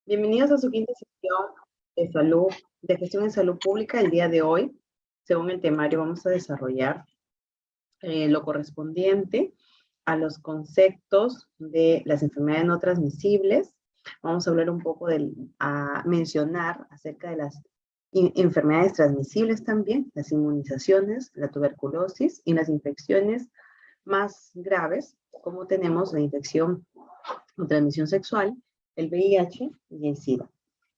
Bienvenidos a su quinta sesión de salud, de gestión en salud pública. El día de hoy, según el temario, vamos a desarrollar lo correspondiente a los conceptos de las enfermedades no transmisibles. Vamos a hablar un poco a mencionar acerca de las enfermedades transmisibles también, las inmunizaciones, la tuberculosis y las infecciones más graves, como tenemos la infección o transmisión sexual, el VIH y el SIDA.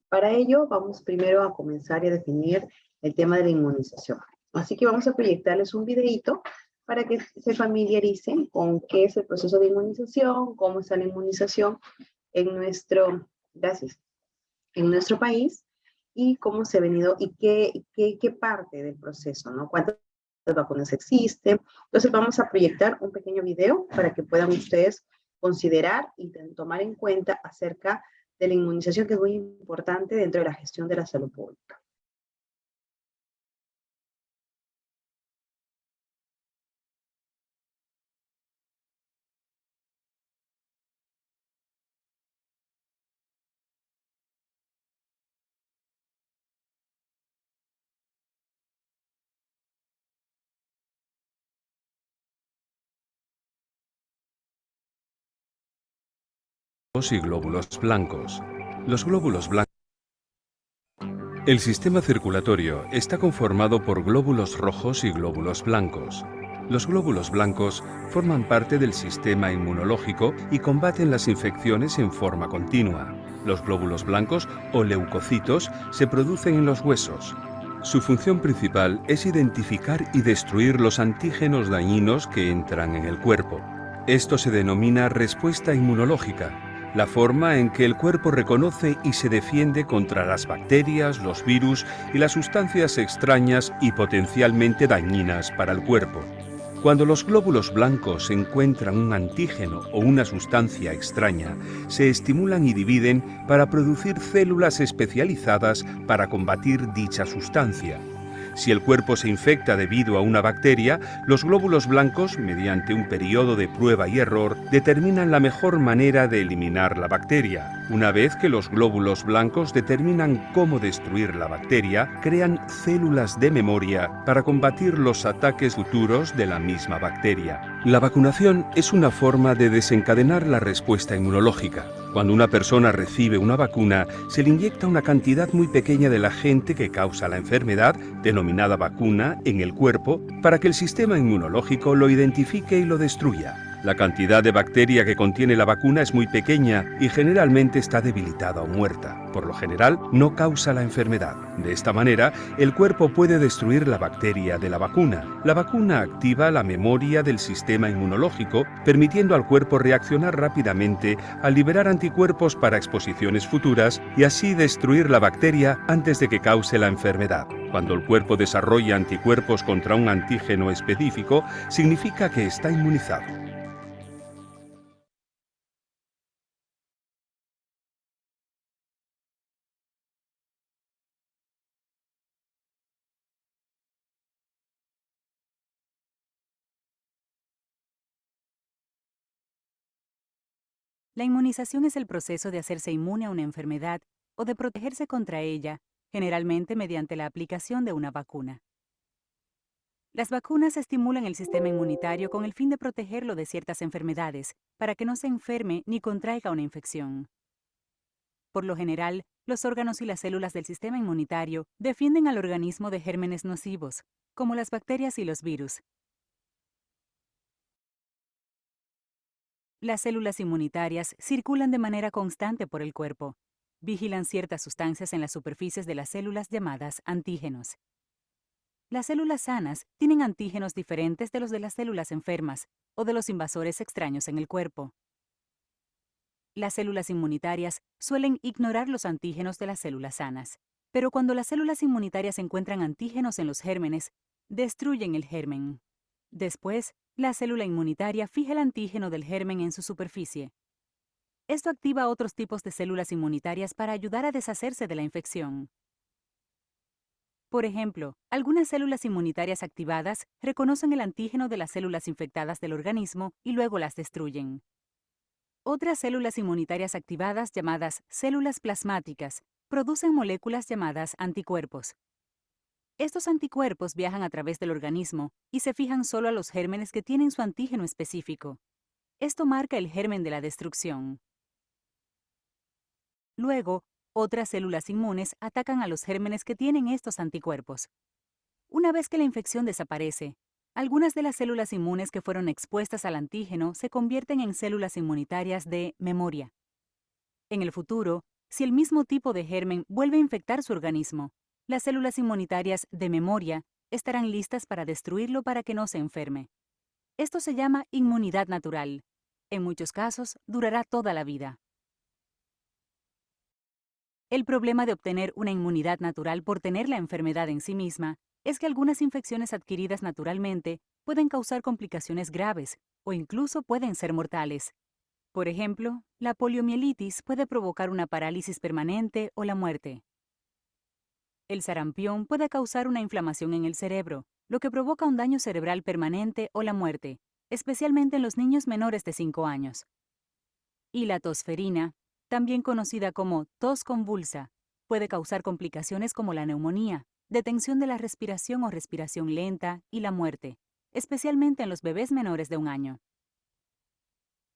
Para ello, vamos primero a comenzar y a definir el tema de la inmunización. Así que vamos a proyectarles un videito para que se familiaricen con qué es el proceso de inmunización, cómo está la inmunización en gracias, en nuestro país y cómo se ha venido y qué parte del proceso, ¿no? ¿Cuántas vacunas existen? Entonces vamos a proyectar un pequeño video para que puedan ustedes considerar y tomar en cuenta acerca de la inmunización, que es muy importante dentro de la gestión de la salud pública. Y glóbulos blancos. Los glóbulos blancos. El sistema circulatorio está conformado por glóbulos rojos y glóbulos blancos. Los glóbulos blancos forman parte del sistema inmunológico y combaten las infecciones en forma continua. Los glóbulos blancos o leucocitos se producen en los huesos. Su función principal es identificar y destruir los antígenos dañinos que entran en el cuerpo. Esto se denomina respuesta inmunológica, la forma en que el cuerpo reconoce y se defiende contra las bacterias, los virus y las sustancias extrañas y potencialmente dañinas para el cuerpo. Cuando los glóbulos blancos encuentran un antígeno o una sustancia extraña, se estimulan y dividen para producir células especializadas para combatir dicha sustancia. Si el cuerpo se infecta debido a una bacteria, los glóbulos blancos, mediante un periodo de prueba y error, determinan la mejor manera de eliminar la bacteria. Una vez que los glóbulos blancos determinan cómo destruir la bacteria, crean células de memoria para combatir los ataques futuros de la misma bacteria. La vacunación es una forma de desencadenar la respuesta inmunológica. Cuando una persona recibe una vacuna, se le inyecta una cantidad muy pequeña del agente que causa la enfermedad, denominada vacuna, en el cuerpo, para que el sistema inmunológico lo identifique y lo destruya. La cantidad de bacteria que contiene la vacuna es muy pequeña y generalmente está debilitada o muerta. Por lo general, no causa la enfermedad. De esta manera, el cuerpo puede destruir la bacteria de la vacuna. La vacuna activa la memoria del sistema inmunológico, permitiendo al cuerpo reaccionar rápidamente al liberar anticuerpos para exposiciones futuras y así destruir la bacteria antes de que cause la enfermedad. Cuando el cuerpo desarrolla anticuerpos contra un antígeno específico, significa que está inmunizado. La inmunización es el proceso de hacerse inmune a una enfermedad o de protegerse contra ella, generalmente mediante la aplicación de una vacuna. Las vacunas estimulan el sistema inmunitario con el fin de protegerlo de ciertas enfermedades, para que no se enferme ni contraiga una infección. Por lo general, los órganos y las células del sistema inmunitario defienden al organismo de gérmenes nocivos, como las bacterias y los virus. Las células inmunitarias circulan de manera constante por el cuerpo. Vigilan ciertas sustancias en las superficies de las células llamadas antígenos. Las células sanas tienen antígenos diferentes de los de las células enfermas o de los invasores extraños en el cuerpo. Las células inmunitarias suelen ignorar los antígenos de las células sanas, pero cuando las células inmunitarias encuentran antígenos en los gérmenes, destruyen el germen. Después, la célula inmunitaria fija el antígeno del germen en su superficie. Esto activa otros tipos de células inmunitarias para ayudar a deshacerse de la infección. Por ejemplo, algunas células inmunitarias activadas reconocen el antígeno de las células infectadas del organismo y luego las destruyen. Otras células inmunitarias activadas, llamadas células plasmáticas, producen moléculas llamadas anticuerpos. Estos anticuerpos viajan a través del organismo y se fijan solo a los gérmenes que tienen su antígeno específico. Esto marca el germen de la destrucción. Luego, otras células inmunes atacan a los gérmenes que tienen estos anticuerpos. Una vez que la infección desaparece, algunas de las células inmunes que fueron expuestas al antígeno se convierten en células inmunitarias de memoria. En el futuro, si el mismo tipo de germen vuelve a infectar su organismo, las células inmunitarias de memoria estarán listas para destruirlo para que no se enferme. Esto se llama inmunidad natural. En muchos casos, durará toda la vida. El problema de obtener una inmunidad natural por tener la enfermedad en sí misma es que algunas infecciones adquiridas naturalmente pueden causar complicaciones graves o incluso pueden ser mortales. Por ejemplo, la poliomielitis puede provocar una parálisis permanente o la muerte. El sarampión puede causar una inflamación en el cerebro, lo que provoca un daño cerebral permanente o la muerte, especialmente en los niños menores de 5 años. Y la tosferina, también conocida como tos convulsa, puede causar complicaciones como la neumonía, detención de la respiración o respiración lenta y la muerte, especialmente en los bebés menores de 1 año.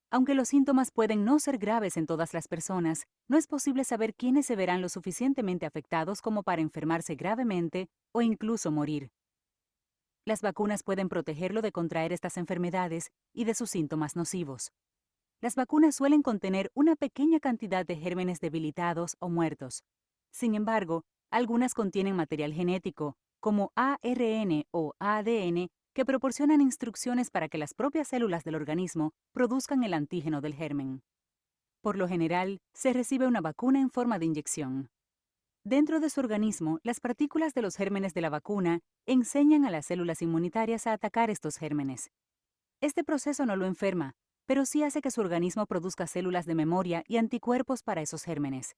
Aunque los síntomas pueden no ser graves en todas las personas, no es posible saber quiénes se verán lo suficientemente afectados como para enfermarse gravemente o incluso morir. Las vacunas pueden protegerlo de contraer estas enfermedades y de sus síntomas nocivos. Las vacunas suelen contener una pequeña cantidad de gérmenes debilitados o muertos. Sin embargo, algunas contienen material genético, como ARN o ADN, que proporcionan instrucciones para que las propias células del organismo produzcan el antígeno del germen. Por lo general, se recibe una vacuna en forma de inyección. Dentro de su organismo, las partículas de los gérmenes de la vacuna enseñan a las células inmunitarias a atacar estos gérmenes. Este proceso no lo enferma, pero sí hace que su organismo produzca células de memoria y anticuerpos para esos gérmenes.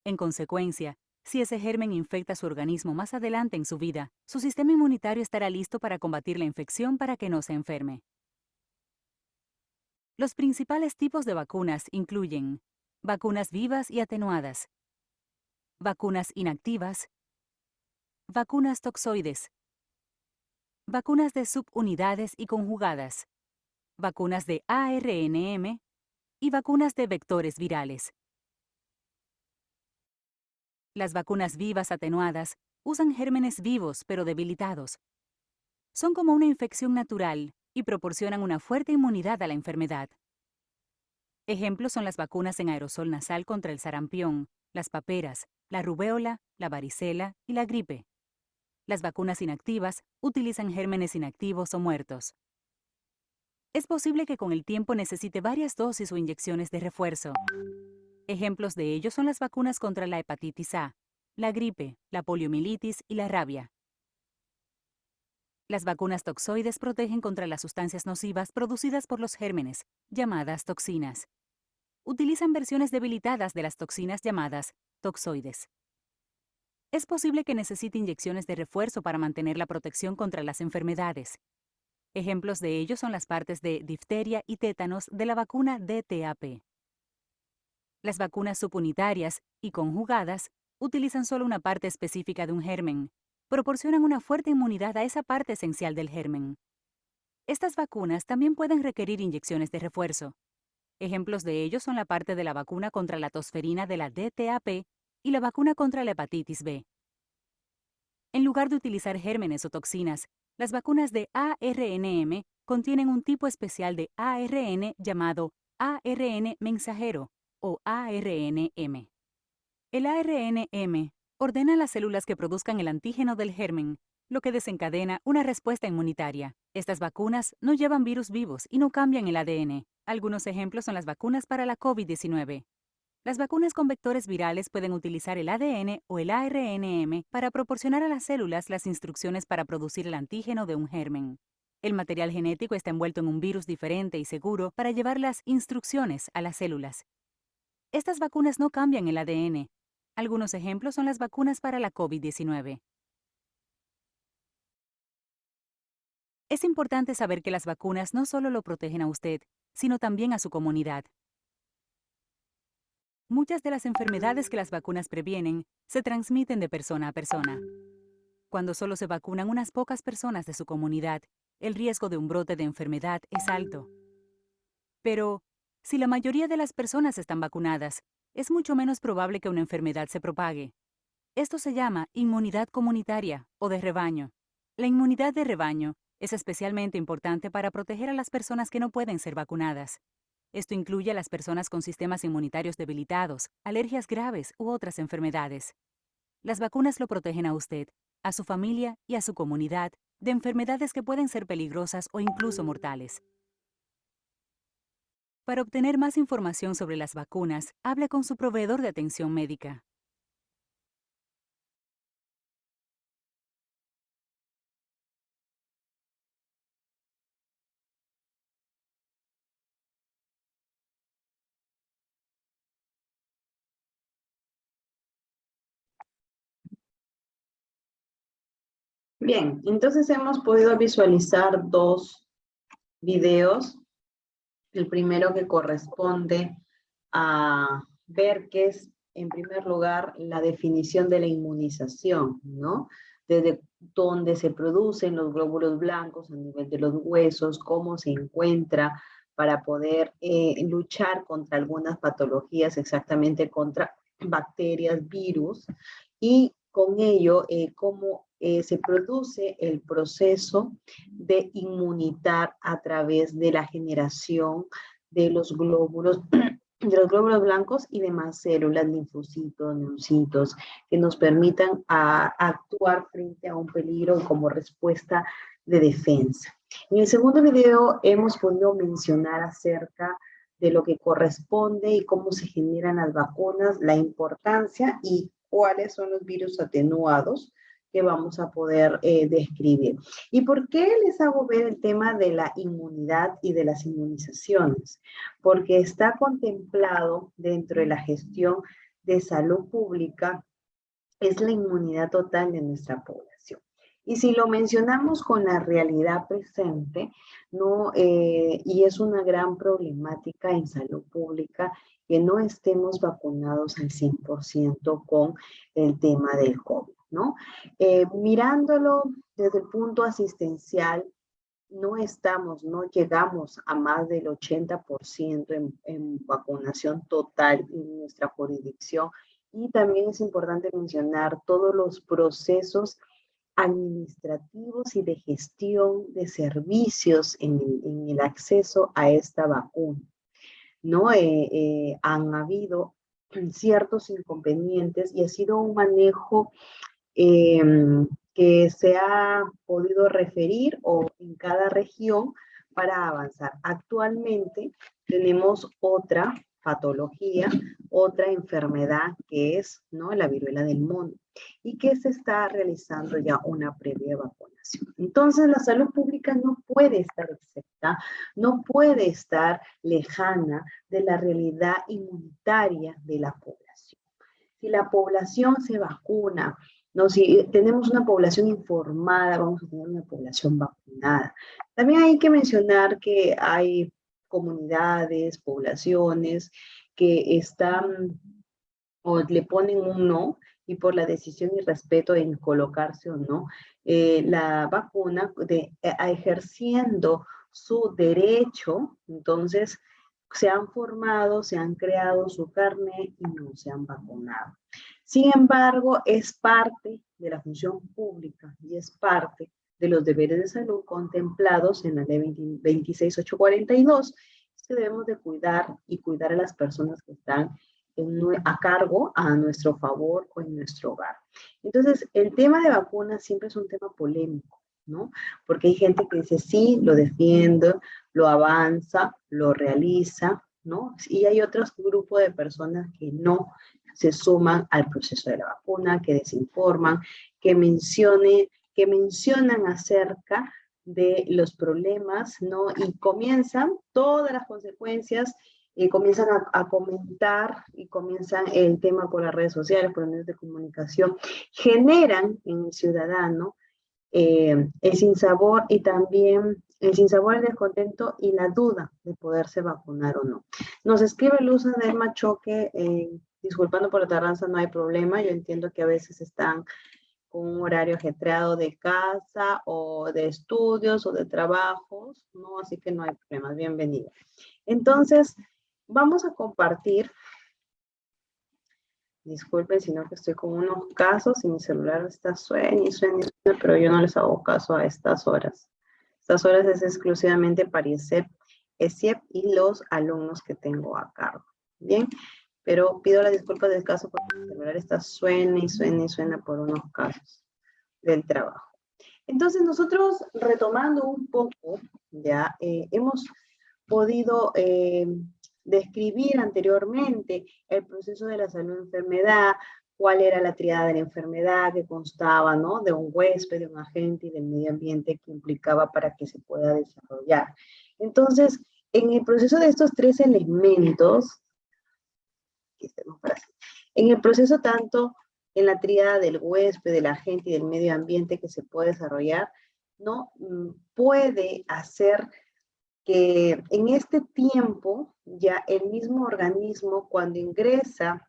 En consecuencia, si ese germen infecta su organismo más adelante en su vida, su sistema inmunitario estará listo para combatir la infección para que no se enferme. Los principales tipos de vacunas incluyen vacunas vivas y atenuadas, vacunas inactivas, vacunas toxoides, vacunas de subunidades y conjugadas, vacunas de ARNM y vacunas de vectores virales. Las vacunas vivas atenuadas usan gérmenes vivos pero debilitados. Son como una infección natural y proporcionan una fuerte inmunidad a la enfermedad. Ejemplos son las vacunas en aerosol nasal contra el sarampión, las paperas, la rubéola, la varicela y la gripe. Las vacunas inactivas utilizan gérmenes inactivos o muertos. Es posible que con el tiempo necesite varias dosis o inyecciones de refuerzo. Ejemplos de ello son las vacunas contra la hepatitis A, la gripe, la poliomielitis y la rabia. Las vacunas toxoides protegen contra las sustancias nocivas producidas por los gérmenes, llamadas toxinas. Utilizan versiones debilitadas de las toxinas llamadas toxoides. Es posible que necesite inyecciones de refuerzo para mantener la protección contra las enfermedades. Ejemplos de ello son las partes de difteria y tétanos de la vacuna DTaP. Las vacunas subunitarias y conjugadas utilizan solo una parte específica de un germen. Proporcionan una fuerte inmunidad a esa parte esencial del germen. Estas vacunas también pueden requerir inyecciones de refuerzo. Ejemplos de ello son la parte de la vacuna contra la tosferina de la DTaP y la vacuna contra la hepatitis B. En lugar de utilizar gérmenes o toxinas, las vacunas de ARNM contienen un tipo especial de ARN llamado ARN mensajero o ARNM. El ARNM ordena a las células que produzcan el antígeno del germen, lo que desencadena una respuesta inmunitaria. Estas vacunas no llevan virus vivos y no cambian el ADN. Algunos ejemplos son las vacunas para la COVID-19. Las vacunas con vectores virales pueden utilizar el ADN o el ARNM para proporcionar a las células las instrucciones para producir el antígeno de un germen. El material genético está envuelto en un virus diferente y seguro para llevar las instrucciones a las células. Estas vacunas no cambian el ADN. Algunos ejemplos son las vacunas para la COVID-19. Es importante saber que las vacunas no solo lo protegen a usted, sino también a su comunidad. Muchas de las enfermedades que las vacunas previenen se transmiten de persona a persona. Cuando solo se vacunan unas pocas personas de su comunidad, el riesgo de un brote de enfermedad es alto. Pero, si la mayoría de las personas están vacunadas, es mucho menos probable que una enfermedad se propague. Esto se llama inmunidad comunitaria o de rebaño. La inmunidad de rebaño es especialmente importante para proteger a las personas que no pueden ser vacunadas. Esto incluye a las personas con sistemas inmunitarios debilitados, alergias graves u otras enfermedades. Las vacunas lo protegen a usted, a su familia y a su comunidad de enfermedades que pueden ser peligrosas o incluso mortales. Para obtener más información sobre las vacunas, hable con su proveedor de atención médica. Bien, entonces hemos podido visualizar dos videos. El primero que corresponde a ver qué es, en primer lugar, la definición de la inmunización, ¿no? Desde dónde se producen los glóbulos blancos a nivel de los huesos, cómo se encuentra para poder luchar contra algunas patologías, exactamente contra bacterias, virus, y con ello cómo se produce el proceso de inmunitar a través de la generación de los glóbulos blancos y demás células, linfocitos, neocitos, que nos permitan actuar frente a un peligro como respuesta de defensa. En el segundo video hemos podido mencionar acerca de lo que corresponde y cómo se generan las vacunas, la importancia y cuáles son los virus atenuados que vamos a poder describir. ¿Y por qué les hago ver el tema de la inmunidad y de las inmunizaciones? Porque está contemplado dentro de la gestión de salud pública, es la inmunidad total de nuestra población. Y si lo mencionamos con la realidad presente, ¿no? Y es una gran problemática en salud pública que no estemos vacunados al 100% con el tema del COVID, ¿no? Mirándolo desde el punto asistencial, no llegamos a más del 80% en vacunación total en nuestra jurisdicción. Y también es importante mencionar todos los procesos administrativos y de gestión de servicios en el acceso a esta vacuna, ¿no? Han habido ciertos inconvenientes y ha sido un manejo que se ha podido referir o en cada región para avanzar. Actualmente tenemos otra patología, otra enfermedad que es, ¿no?, la viruela del mono, y que se está realizando ya una previa vacunación. Entonces la salud pública no puede estar exenta, no puede estar lejana de la realidad inmunitaria de la población. Si la población se vacuna, ¿no? Si tenemos una población informada, vamos a tener una población vacunada. También hay que mencionar que hay comunidades, poblaciones que están o le ponen un no, y por la decisión y respeto en colocarse o no la vacuna, ejerciendo su derecho, entonces se han formado, se han creado su carnet y no se han vacunado. Sin embargo, es parte de la función pública y es parte de los deberes de salud contemplados en la ley 26842, que debemos de cuidar y cuidar a las personas que están a cargo, a nuestro favor o en nuestro hogar. Entonces, el tema de vacunas siempre es un tema polémico, ¿no? Porque hay gente que dice, sí, lo defiendo, lo avanza, lo realiza, ¿no? Y hay otros grupos de personas que no se suman al proceso de la vacuna, que desinforman, que mencionan acerca de los problemas, ¿no? Y comienzan todas las consecuencias, comienzan a comentar y comienzan el tema por las redes sociales, por los medios de comunicación, generan en el ciudadano el sinsabor y también el sinsabor, el descontento y la duda de poderse vacunar o no. Nos escribe Luz Adelma Choque, disculpando por la tardanza, no hay problema, yo entiendo que a veces están con un horario ajetreado de casa o de estudios o de trabajos, ¿no? Así que no hay problemas, bienvenida. Entonces, vamos a compartir. Disculpen, sino que estoy con unos casos y mi celular está suena y suena y suena, pero yo no les hago caso a estas horas. Estas horas es exclusivamente para ESIEP y los alumnos que tengo a cargo. Bien, pero pido la disculpa del caso porque mi celular está suena y suena y suena por unos casos del trabajo. Entonces nosotros, retomando un poco, ya hemos podido describir anteriormente el proceso de la salud-enfermedad, cuál era la triada de la enfermedad que constaba, ¿no? De un huésped, de un agente y del medio ambiente que implicaba para que se pueda desarrollar. Entonces, en el proceso de estos tres elementos, en el proceso tanto en la tríada del huésped, del agente y del medio ambiente que se puede desarrollar, ¿no? Puede hacer que en este tiempo ya el mismo organismo, cuando ingresa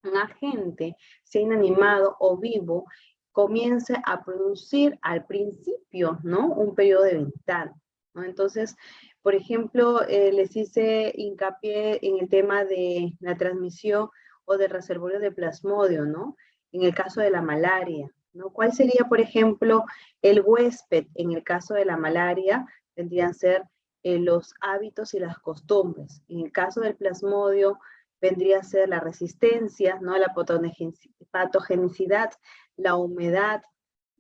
un agente, sea inanimado o vivo, comience a producir al principio, ¿no? Un periodo de ventana, ¿no? Entonces, por ejemplo, les hice hincapié en el tema de la transmisión o de reservorio de plasmodio, ¿no? En el caso de la malaria, ¿no? ¿Cuál sería, por ejemplo, el huésped en el caso de la malaria? Tendrían que ser los hábitos y las costumbres. En el caso del plasmodio, vendría a ser la resistencia, ¿no? La patogenicidad, la humedad,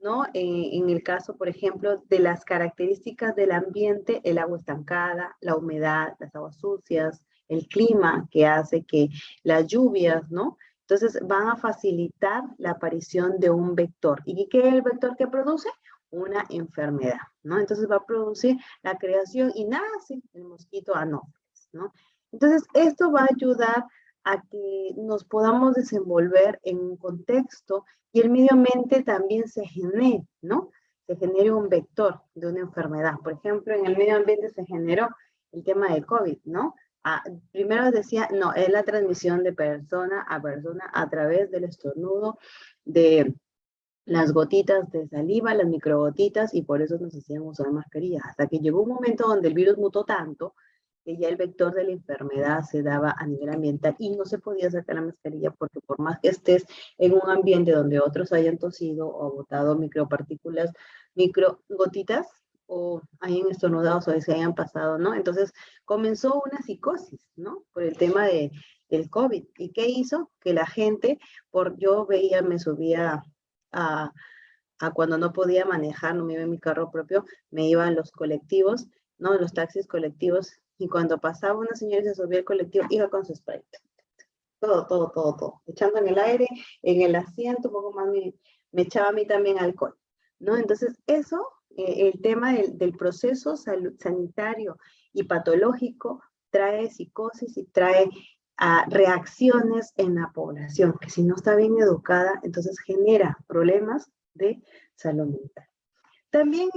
¿no? En el caso, por ejemplo, de las características del ambiente, el agua estancada, la humedad, las aguas sucias, el clima que hace que las lluvias, ¿no? Entonces van a facilitar la aparición de un vector. ¿Y qué es el vector que produce? Una enfermedad, ¿no? Entonces va a producir la creación y nace el mosquito anófeles, ¿no? Entonces, esto va a ayudar a que nos podamos desenvolver en un contexto y el medio ambiente también se genere, ¿no? Se genere un vector de una enfermedad. Por ejemplo, en el medio ambiente se generó el tema del COVID, ¿no? Primero decía, no, es la transmisión de persona a través del estornudo, de las gotitas de saliva, las microgotitas, y por eso nos hacían usar mascarillas. Hasta que llegó un momento donde el virus mutó tanto que ya el vector de la enfermedad se daba a nivel ambiental y no se podía sacar la mascarilla porque por más que estés en un ambiente donde otros hayan tosido o botado micropartículas, microgotitas, o hayan estornudado o se hayan pasado, ¿no? Entonces comenzó una psicosis, ¿no? Por el tema del COVID. ¿Y qué hizo? Que la gente, yo veía, me subía a, a cuando no podía manejar, no me iba en mi carro propio, me iba en los colectivos, ¿no? En los taxis colectivos, y cuando pasaba una señora y se subía al colectivo, iba con su spray. Todo. Echando en el aire, en el asiento, un poco más me echaba a mí también alcohol, ¿no? Entonces, eso, el tema del proceso sanitario y patológico trae psicosis y trae reacciones en la población, que si no está bien educada, entonces genera problemas de salud mental. También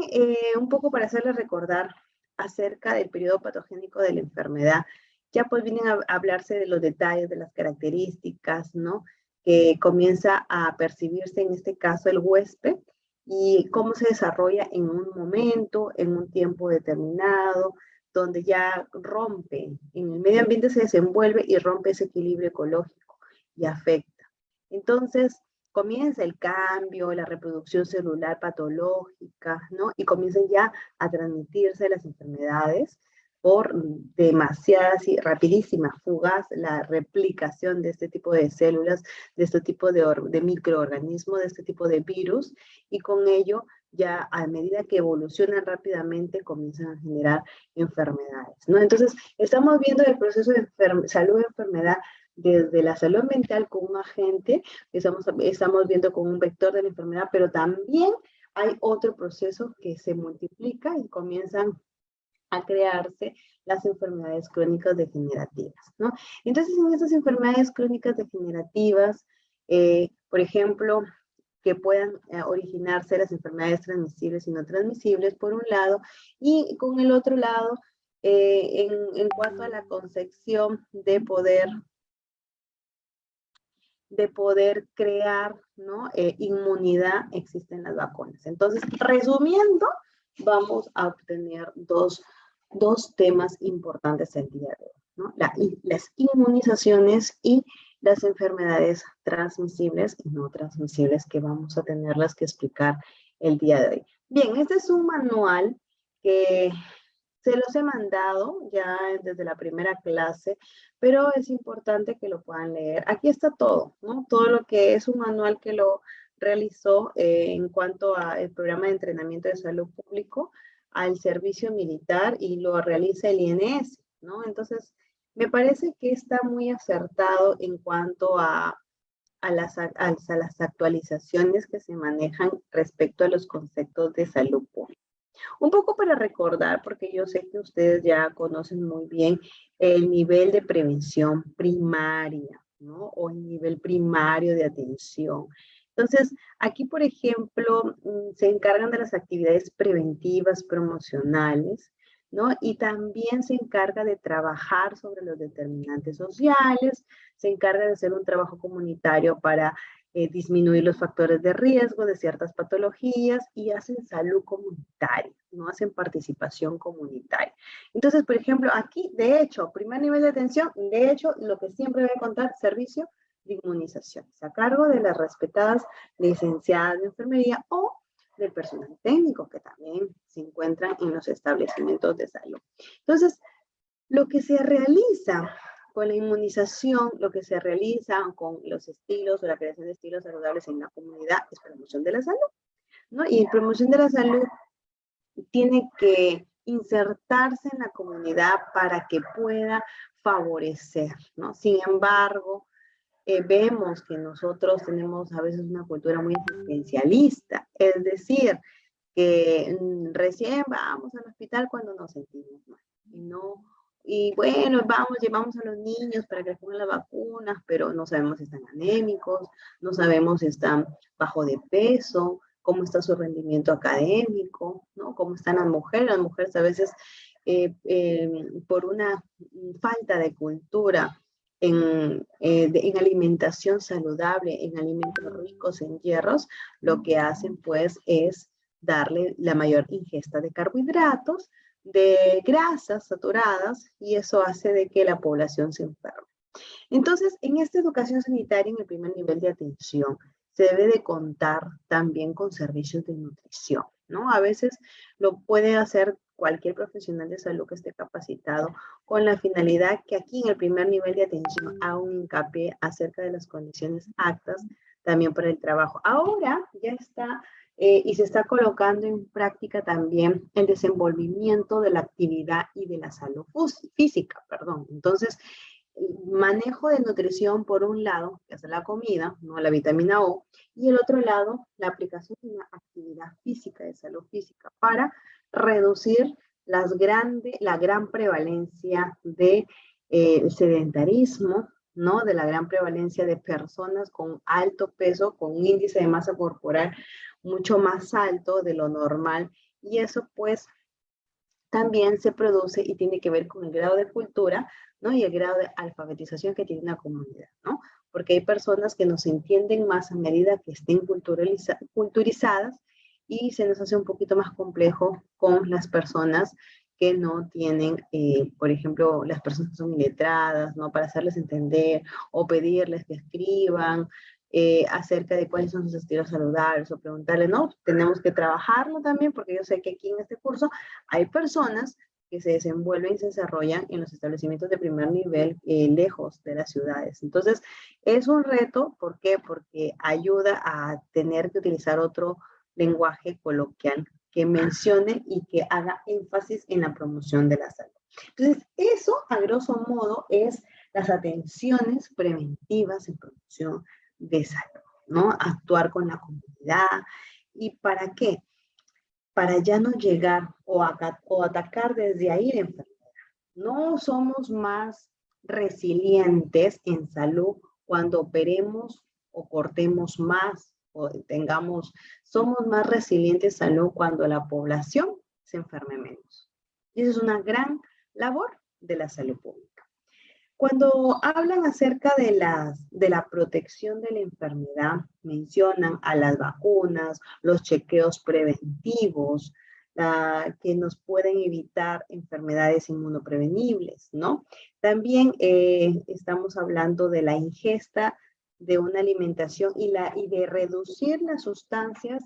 un poco para hacerles recordar acerca del periodo patogénico de la enfermedad, ya pues vienen a hablarse de los detalles, de las características, ¿no? Que comienza a percibirse en este caso el huésped y cómo se desarrolla en un momento, en un tiempo determinado, donde ya rompe, en el medio ambiente se desenvuelve y rompe ese equilibrio ecológico y afecta. Entonces, comienza el cambio, la reproducción celular patológica, ¿no? Y comienzan ya a transmitirse las enfermedades por demasiadas y rapidísimas, fugaz, la replicación de este tipo de células, de este tipo de microorganismos, de este tipo de virus, y con ello ya a medida que evolucionan rápidamente comienzan a generar enfermedades, ¿no? Entonces, estamos viendo el proceso de salud-enfermedad desde la salud mental con un agente, estamos viendo con un vector de la enfermedad, pero también hay otro proceso que se multiplica y comienzan a crearse las enfermedades crónicas degenerativas, ¿no? Entonces, en estas enfermedades crónicas degenerativas, por ejemplo, que puedan originarse las enfermedades transmisibles y no transmisibles, por un lado, y con el otro lado, en cuanto a la concepción de poder crear, ¿no? Inmunidad, existen las vacunas. Entonces, resumiendo, vamos a obtener dos temas importantes el día de hoy, ¿no? Las inmunizaciones y las enfermedades transmisibles y no transmisibles que vamos a tenerlas que explicar el día de hoy. Bien, este es un manual que se los he mandado ya desde la primera clase, pero es importante que lo puedan leer. Aquí está todo, ¿no? Todo lo que es un manual que lo realizó en cuanto al programa de entrenamiento de salud público, al servicio militar, y lo realiza el INS, ¿no? Entonces, me parece que está muy acertado en cuanto a las actualizaciones que se manejan respecto a los conceptos de salud pública. Un poco para recordar, porque yo sé que ustedes ya conocen muy bien el nivel de prevención primaria, ¿no? O el nivel primario de atención. Entonces, aquí, por ejemplo, se encargan de las actividades preventivas, promocionales, ¿no? Y también se encarga de trabajar sobre los determinantes sociales, se encarga de hacer un trabajo comunitario para disminuir los factores de riesgo de ciertas patologías, y hacen salud comunitaria, no hacen participación comunitaria. Entonces, por ejemplo, aquí, de hecho, primer nivel de atención, de hecho, lo que siempre voy a contar, servicio de inmunizaciones, a cargo de las respetadas licenciadas de enfermería o del personal técnico que también se encuentran en los establecimientos de salud. Entonces, lo que se realiza con la inmunización, lo que se realiza con los estilos o la creación de estilos saludables en la comunidad es promoción de la salud, ¿no? Y en promoción de la salud tiene que insertarse en la comunidad para que pueda favorecer, ¿no? Sin embargo, vemos que nosotros tenemos a veces una cultura muy asistencialista, es decir, que recién vamos al hospital cuando nos sentimos mal, y bueno, llevamos a los niños para que les pongan las vacunas, pero no sabemos si están anémicos, no sabemos si están bajo de peso, cómo está su rendimiento académico, ¿no? Cómo están las mujeres a veces por una falta de cultura en alimentación saludable, en alimentos ricos en hierros, lo que hacen pues es darle la mayor ingesta de carbohidratos, de grasas saturadas, y eso hace de que la población se enferme. Entonces, en esta educación sanitaria, en el primer nivel de atención, se debe de contar también con servicios de nutrición, ¿no? A veces lo puede hacer cualquier profesional de salud que esté capacitado, con la finalidad que aquí en el primer nivel de atención haga un hincapié acerca de las condiciones aptas también para el trabajo. Ahora ya está y se está colocando en práctica también el desenvolvimiento de la actividad y de la salud física, perdón. Entonces, manejo de nutrición por un lado, que es la comida, no la vitamina O, y el otro lado, la aplicación de una actividad física, de salud física, para reducir la gran prevalencia de sedentarismo, ¿no? De la gran prevalencia de personas con alto peso, con un índice de masa corporal mucho más alto de lo normal, y eso pues también se produce y tiene que ver con el grado de cultura, ¿no? Y el grado de alfabetización que tiene una comunidad, ¿no? Porque hay personas que nos entienden más a medida que estén culturizadas, y se nos hace un poquito más complejo con las personas que no tienen, por ejemplo, las personas que son iletradas, ¿no? Para hacerles entender o pedirles que escriban acerca de cuáles son sus estilos saludables, o preguntarles, no, tenemos que trabajarlo también, porque yo sé que aquí en este curso hay personas que se desenvuelven y se desarrollan en los establecimientos de primer nivel lejos de las ciudades. Entonces, es un reto. ¿Por qué? Porque ayuda a tener que utilizar otro lenguaje coloquial que mencione y que haga énfasis en la promoción de la salud. Entonces, eso, a grosso modo, es las atenciones preventivas en promoción de salud, ¿no? Actuar con la comunidad. ¿Y para qué? Para ya no llegar o atacar desde ahí la enfermedad. No somos más resilientes en salud cuando operemos o cortemos más o somos más resilientes a salud cuando la población se enferme menos. Y eso es una gran labor de la salud pública. Cuando hablan acerca de la protección de la enfermedad, mencionan a las vacunas, los chequeos preventivos, que nos pueden evitar enfermedades inmunoprevenibles, ¿no? También estamos hablando de la ingesta de una alimentación y de reducir las sustancias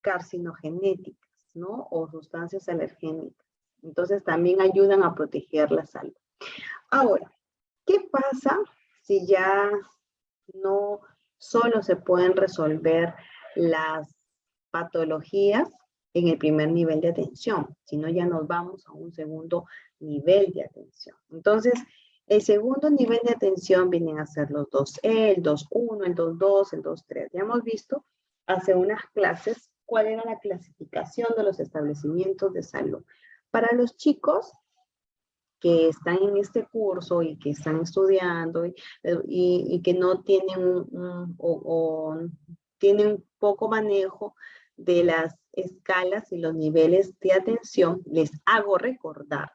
carcinogenéticas, ¿no? O sustancias alergénicas. Entonces también ayudan a proteger la salud. Ahora, ¿qué pasa si ya no solo se pueden resolver las patologías en el primer nivel de atención, sino ya nos vamos a un segundo nivel de atención? Entonces, el segundo nivel de atención vienen a ser los 2E, el 2.1, el 2.2, el 2.3. Ya hemos visto hace unas clases cuál era la clasificación de los establecimientos de salud. Para los chicos que están en este curso y que están estudiando y que no tienen tienen poco manejo de las escalas y los niveles de atención, les hago recordar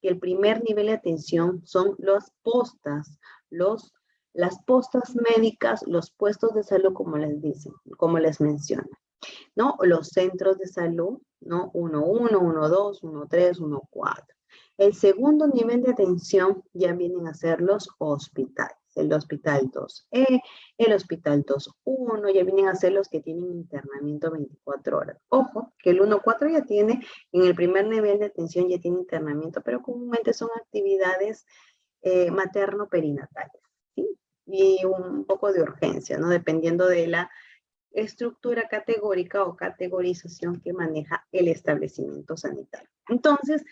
que el primer nivel de atención son las postas médicas, los puestos de salud, como les dicen, como les menciono, ¿no? Los centros de salud, ¿no? 1.1, 1.2, 1.3, 1.4. El segundo nivel de atención ya vienen a ser los hospitales. El hospital 2E, el hospital 2.1, ya vienen a ser los que tienen internamiento 24 horas. Ojo, que el 1.4 ya tiene, en el primer nivel de atención ya tiene internamiento, pero comúnmente son actividades materno-perinatales, ¿sí? Y un poco de urgencia, ¿no? Dependiendo de la estructura categórica o categorización que maneja el establecimiento sanitario. Entonces,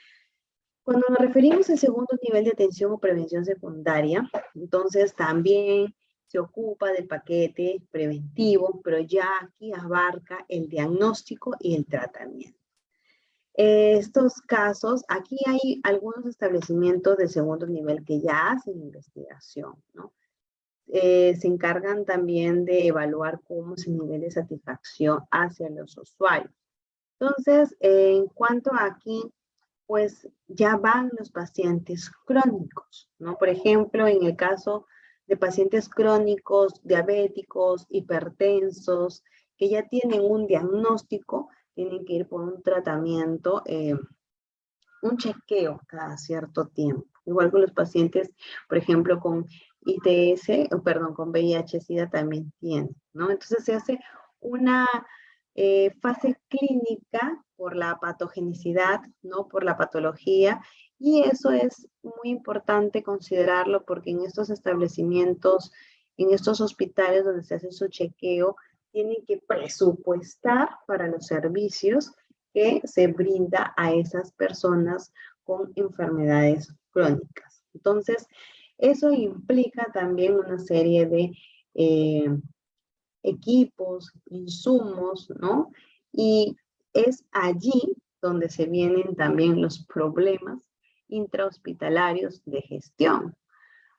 cuando nos referimos al segundo nivel de atención o prevención secundaria, entonces también se ocupa del paquete preventivo, pero ya aquí abarca el diagnóstico y el tratamiento. Estos casos, aquí hay algunos establecimientos de segundo nivel que ya hacen investigación, ¿no? Se encargan también de evaluar cómo es el nivel de satisfacción hacia los usuarios. Entonces, en cuanto a aquí, pues ya van los pacientes crónicos, ¿no? Por ejemplo, en el caso de pacientes crónicos, diabéticos, hipertensos, que ya tienen un diagnóstico, tienen que ir por un tratamiento, un chequeo cada cierto tiempo. Igual que los pacientes, por ejemplo, con ITS, perdón, con VIH-Sida también tienen, ¿no? Entonces se hace una fase clínica por la patogenicidad, ¿no? Por la patología, y eso es muy importante considerarlo porque en estos establecimientos, en estos hospitales donde se hace su chequeo, tienen que presupuestar para los servicios que se brinda a esas personas con enfermedades crónicas. Entonces, eso implica también una serie de equipos, insumos, ¿no? Y es allí donde se vienen también los problemas intrahospitalarios de gestión,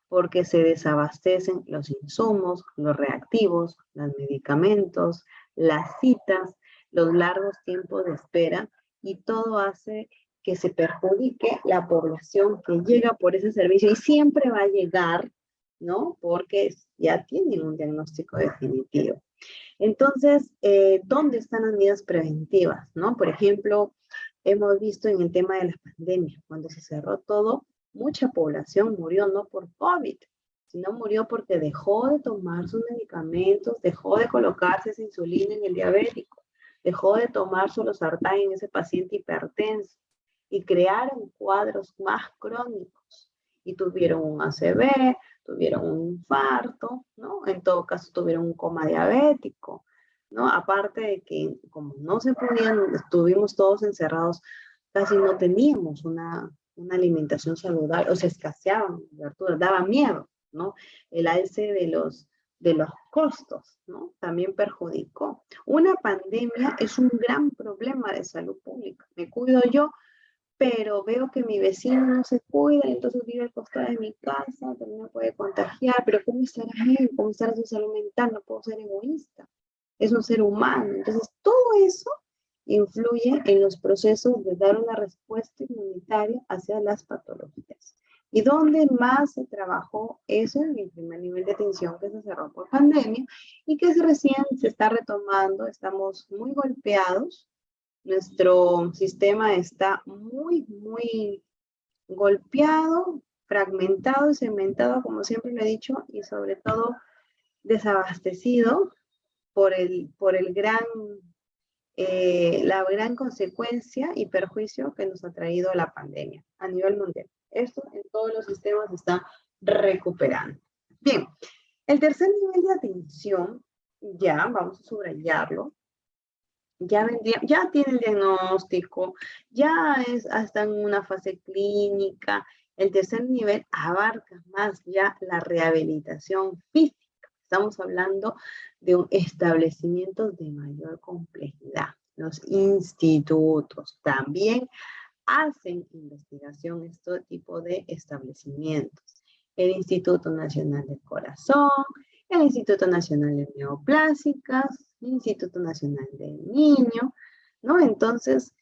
porque se desabastecen los insumos, los reactivos, los medicamentos, las citas, los largos tiempos de espera, y todo hace que se perjudique la población que llega por ese servicio y siempre va a llegar, ¿no? Porque ya tienen un diagnóstico definitivo. Entonces, ¿dónde están las medidas preventivas, no? Por ejemplo, hemos visto en el tema de la pandemia, cuando se cerró todo, mucha población murió no por COVID, sino murió porque dejó de tomar sus medicamentos, dejó de colocarse esa insulina en el diabético, dejó de tomar su losartán en ese paciente hipertenso y crearon cuadros más crónicos y tuvieron un ACV, tuvieron un infarto, ¿no? En todo caso tuvieron un coma diabético, ¿no? Aparte de que como no se podían, estuvimos todos encerrados, casi no teníamos una alimentación saludable, o se escaseaban verduras, daba miedo, ¿no? El alce de los costos, ¿no? También perjudicó. Una pandemia es un gran problema de salud pública. Me cuido yo, pero veo que mi vecino no se cuida, entonces vive al costado de mi casa, también me puede contagiar, pero ¿cómo estará él? ¿Cómo estará su salud mental? No puedo ser egoísta. es un ser humano. Entonces, todo eso influye en los procesos de dar una respuesta inmunitaria hacia las patologías. ¿Y dónde más se trabajó eso? En el primer nivel de atención que se cerró por pandemia y que recién se está retomando. Estamos muy golpeados. Nuestro sistema está muy golpeado, fragmentado y segmentado, como siempre lo he dicho, y sobre todo desabastecido por la gran consecuencia y perjuicio que nos ha traído la pandemia a nivel mundial. Esto en todos los sistemas se está recuperando. Bien, el tercer nivel de atención, ya vamos a subrayarlo, ya tiene el diagnóstico, ya es hasta en una fase clínica. El tercer nivel abarca más ya la rehabilitación física. Estamos hablando de un establecimiento de mayor complejidad. Los institutos también hacen investigación en este tipo de establecimientos. El Instituto Nacional del Corazón, el Instituto Nacional de Neoplásicas, el Instituto Nacional del Niño, ¿no? Entonces,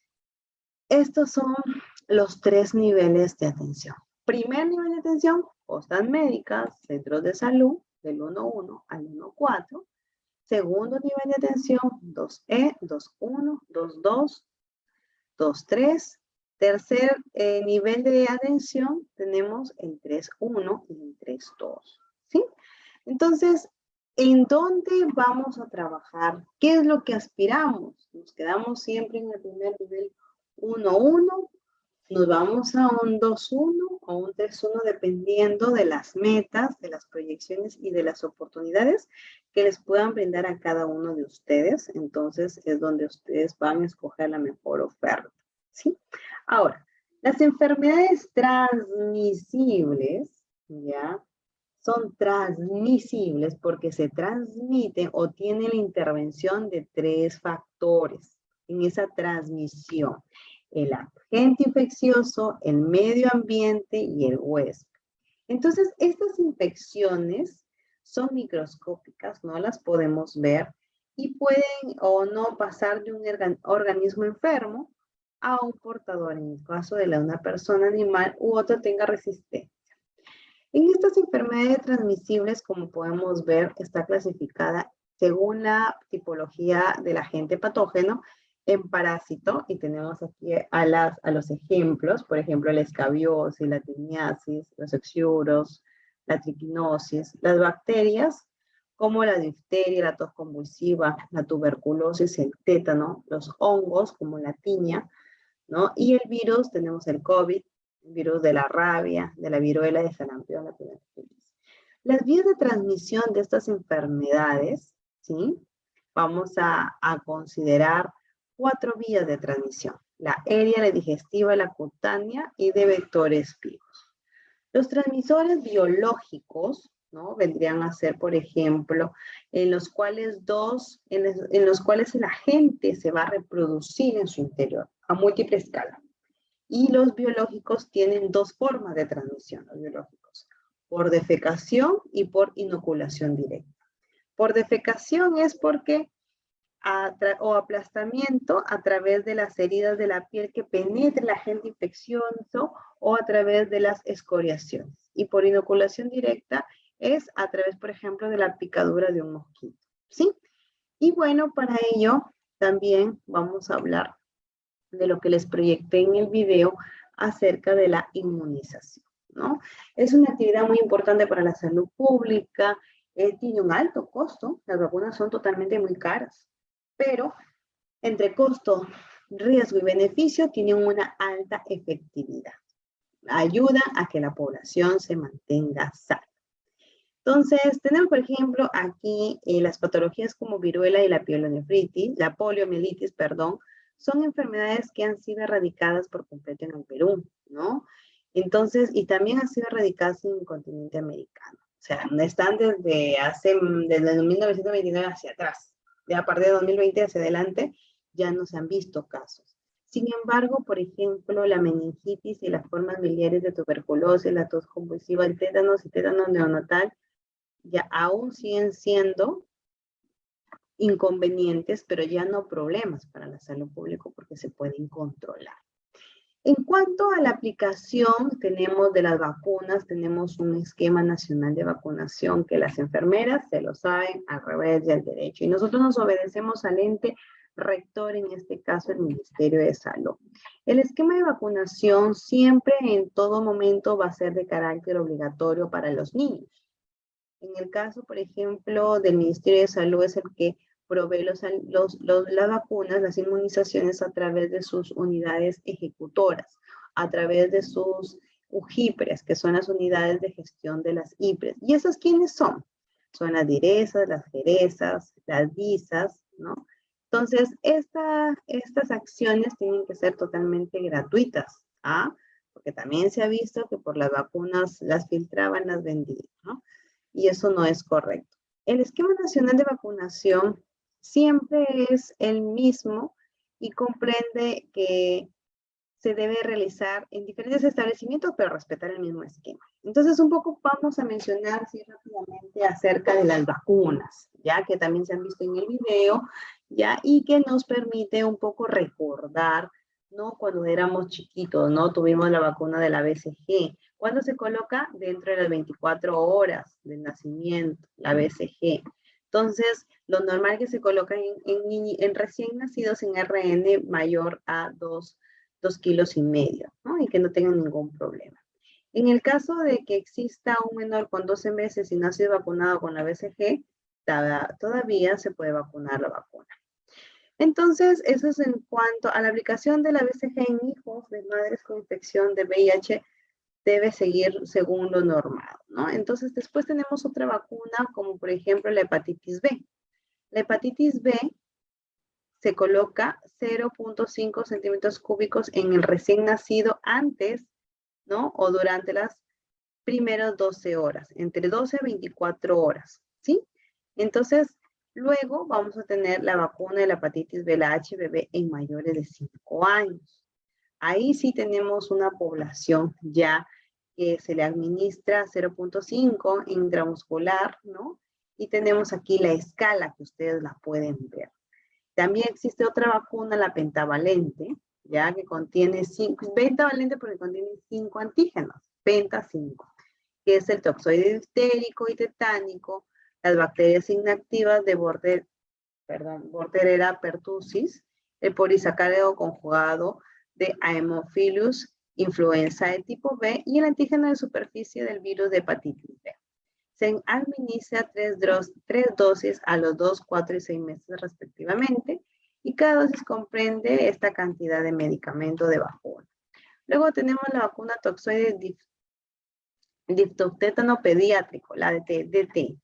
estos son los 3 niveles de atención. Primer nivel de atención, postas médicas, centros de salud, del 1.1 al 1.4. Segundo nivel de atención, 2E, 2.1, 2.2, 2.3. Tercer nivel de atención, tenemos el 3.1 y el 3.2, ¿sí? Entonces, ¿en dónde vamos a trabajar? ¿Qué es lo que aspiramos? ¿Nos quedamos siempre en el primer nivel 1.1? ¿Nos vamos a un 2.1 o un 3.1 dependiendo de las metas, de las proyecciones y de las oportunidades que les puedan brindar a cada uno de ustedes? Entonces, es donde ustedes van a escoger la mejor oferta, ¿sí? Ahora, las enfermedades transmisibles, ¿ya? Son transmisibles porque se transmiten o tienen la intervención de 3 factores en esa transmisión: el agente infeccioso, el medio ambiente y el huésped. Entonces, estas infecciones son microscópicas, no las podemos ver y pueden o no pasar de un organismo enfermo a un portador, en el caso de una persona animal u otra tenga resistencia. En estas enfermedades transmisibles, como podemos ver, está clasificada según la tipología del agente patógeno en parásito, y tenemos aquí a los ejemplos, por ejemplo, la escabiosis, la teniasis, los exuros, la triquinosis, las bacterias, como la difteria, la tos convulsiva, la tuberculosis, el tétano, los hongos, como la tiña, ¿no? Y el virus, tenemos el COVID, el virus de la rabia, de la viruela, de sarampión, la tuberculosis. Las vías de transmisión de estas enfermedades, ¿sí? Vamos a considerar 4 vías de transmisión: la aérea, la digestiva, la cutánea y de vectores vivos. Los transmisores biológicos, ¿no? Vendrían a ser, por ejemplo, en los cuales el agente se va a reproducir en su interior a múltiple escala. Y los biológicos tienen 2 formas de transmisión, los biológicos: por defecación y por inoculación directa. Por defecación es porque o aplastamiento a través de las heridas de la piel que penetra el agente infeccioso o a través de las escoriaciones. Y por inoculación directa es a través, por ejemplo, de la picadura de un mosquito, ¿sí? Y bueno, para ello también vamos a hablar de lo que les proyecté en el video acerca de la inmunización, ¿no? Es una actividad muy importante para la salud pública, tiene un alto costo, las vacunas son totalmente muy caras, pero entre costo, riesgo y beneficio tienen una alta efectividad. Ayuda a que la población se mantenga sana. Entonces, tenemos, por ejemplo, aquí las patologías como viruela y la poliomielitis, perdón, son enfermedades que han sido erradicadas por completo en el Perú, ¿no? Entonces, y también han sido erradicadas en el continente americano. O sea, están desde 1929 hacia atrás. Ya a partir de 2020 hacia adelante, ya no se han visto casos. Sin embargo, por ejemplo, la meningitis y las formas biliares de tuberculosis, la tos convulsiva, el tétanos y tétano neonatal, ya aún siguen siendo inconvenientes, pero ya no problemas para la salud pública porque se pueden controlar. En cuanto a la aplicación, tenemos de las vacunas, tenemos un esquema nacional de vacunación que las enfermeras se lo saben al revés y al derecho. Y nosotros nos obedecemos al ente rector, en este caso el Ministerio de Salud. El esquema de vacunación siempre, en todo momento, va a ser de carácter obligatorio para los niños. En el caso, por ejemplo, del Ministerio de Salud es el que provee las vacunas, las inmunizaciones a través de sus unidades ejecutoras, a través de sus UJIPRES, que son las unidades de gestión de las IPRES. ¿Y esas quiénes son? Son las DIRESAS, las GERESAS, las DISAS, ¿no? Entonces, estas acciones tienen que ser totalmente gratuitas, ¿ah? Porque también se ha visto que por las vacunas las filtraban, las vendían, ¿no? Y eso no es correcto. El esquema nacional de vacunación siempre es el mismo y comprende que se debe realizar en diferentes establecimientos, pero respetar el mismo esquema. Entonces, un poco vamos a mencionar así rápidamente acerca de las vacunas, ya que también se han visto en el video, ya, y que nos permite un poco recordar, ¿no? Cuando éramos chiquitos, ¿no? Tuvimos la vacuna de la BCG. ¿Cuándo se coloca? Dentro de las 24 horas del nacimiento, la BCG. Entonces, lo normal es que se coloca en recién nacidos en RN mayor a 2,5 kilos, ¿no? Y que no tengan ningún problema. En el caso de que exista un menor con 12 meses y no ha sido vacunado con la BCG, todavía se puede vacunar la vacuna. Entonces, eso es en cuanto a la aplicación de la BCG en hijos de madres con infección de VIH, debe seguir según lo normado, ¿no? Entonces, después tenemos otra vacuna, como por ejemplo la hepatitis B. La hepatitis B se coloca 0.5 centímetros cúbicos en el recién nacido antes, ¿no? O durante las primeras 12 horas, entre 12 a 24 horas, ¿sí? Entonces, luego vamos a tener la vacuna de la hepatitis B, la HBV, en mayores de 5 años. Ahí sí tenemos una población ya que se le administra 0.5 intramuscular, ¿no? Y tenemos aquí la escala que ustedes la pueden ver. También existe otra vacuna, la pentavalente, ya que contiene 5, pentavalente porque contiene 5 antígenos, penta 5, que es el toxoide diftérico y tetánico, las bacterias inactivas de Bordetella pertussis, el polisacárido conjugado de Haemophilus influenza de tipo B y el antígeno de superficie del virus de hepatitis B. Se administra 3 dosis a los 2, 4 y 6 meses respectivamente, y cada dosis comprende esta cantidad de medicamento de vacuna. Luego tenemos la vacuna toxoide diftotétano pediátrico, la DT.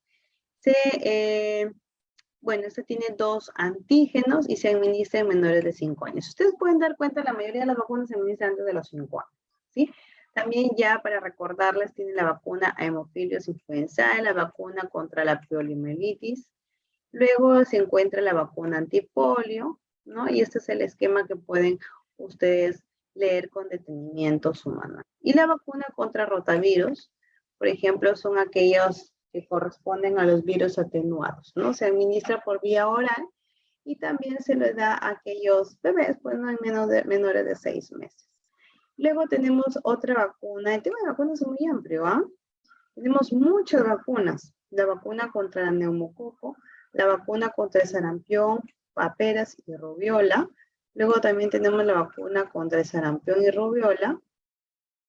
Bueno, esta tiene 2 antígenos y se administra en menores de 5 años. Ustedes pueden dar cuenta, la mayoría de las vacunas se administran antes de los 5 años, ¿sí? También ya para recordarles, tiene la vacuna Haemophilus influenzae, la vacuna contra la poliomielitis. Luego se encuentra la vacuna antipolio, ¿no? Y este es el esquema que pueden ustedes leer con detenimiento su manual. Y la vacuna contra rotavirus, por ejemplo, son aquellos que corresponden a los virus atenuados, ¿no? Se administra por vía oral y también se le da a aquellos bebés, pues no hay menores de 6 meses. Luego tenemos otra vacuna. El tema de vacunas es muy amplio, ¿ah? Tenemos muchas vacunas. La vacuna contra el neumococo, la vacuna contra el sarampión, paperas y rubiola. Luego también tenemos la vacuna contra el sarampión y rubiola.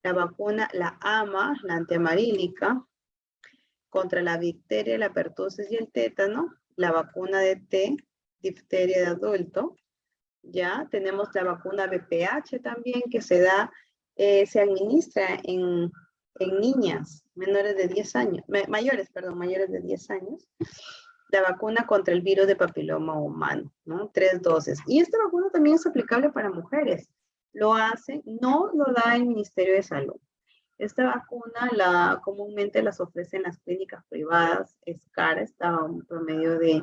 La vacuna, la AMA, la antiamarílica, contra la difteria, la pertussis y el tétano. La vacuna de T, difteria de adulto. Ya tenemos la vacuna BPH también que se da, se administra en niñas menores de 10 años, mayores de 10 años. La vacuna contra el virus de papiloma humano, ¿no? 3 dosis. Y esta vacuna también es aplicable para mujeres. Lo hace, no lo da el Ministerio de Salud. Esta vacuna comúnmente las ofrecen las clínicas privadas, es cara, está a un promedio de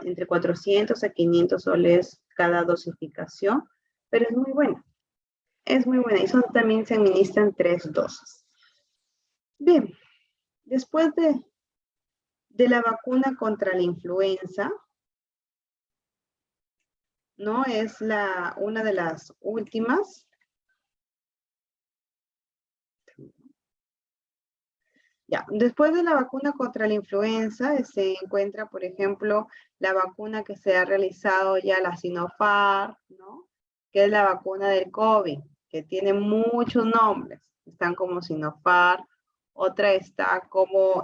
entre 400 a 500 soles cada dosificación, pero es muy buena. Es muy buena y también se administran 3 dosis. Bien, después de la vacuna contra la influenza, ¿no? Es una de las últimas. Ya, después de la vacuna contra la influenza, se encuentra, por ejemplo, la vacuna que se ha realizado ya, la Sinopharm, ¿no? Que es la vacuna del COVID, que tiene muchos nombres. Están como Sinopharm, otra está como,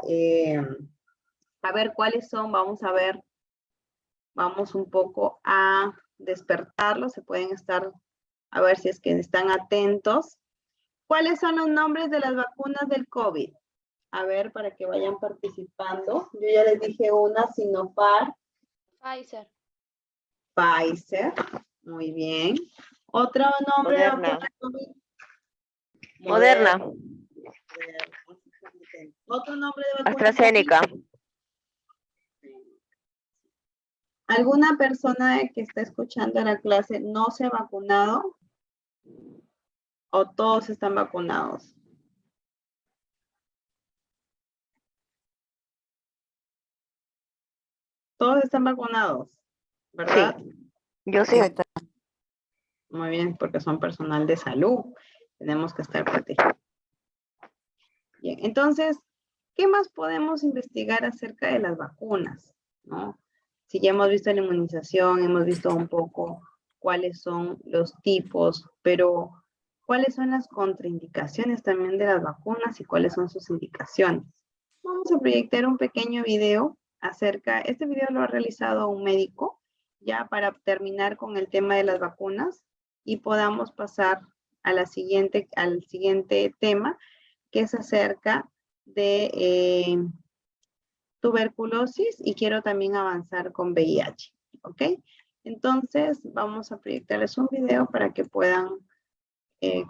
a ver cuáles son, vamos a ver, vamos un poco a despertarlos, se pueden estar, a ver si es que están atentos. ¿Cuáles son los nombres de las vacunas del COVID? A ver, para que vayan participando. Yo ya les dije una, Sinopharm. Pfizer. Pfizer. Muy bien. Otro nombre Moderna. de vacuna COVID. Moderna. Otro nombre de vacuna AstraZeneca. COVID. ¿Alguna persona que está escuchando la clase no se ha vacunado? ¿O todos están vacunados? Todos están vacunados, ¿verdad? Yo sí. Muy bien, porque son personal de salud. Tenemos que estar protegidos. Bien, entonces, ¿qué más podemos investigar acerca de las vacunas? ¿No? Si ya hemos visto la inmunización, hemos visto un poco cuáles son los tipos, pero ¿cuáles son las contraindicaciones también de las vacunas y cuáles son sus indicaciones? Vamos a proyectar un pequeño video acerca, este video lo ha realizado un médico, ya para terminar con el tema de las vacunas y podamos pasar a al siguiente tema, que es acerca de tuberculosis y quiero también avanzar con VIH, ¿ok? Entonces, vamos a proyectarles un video para que puedan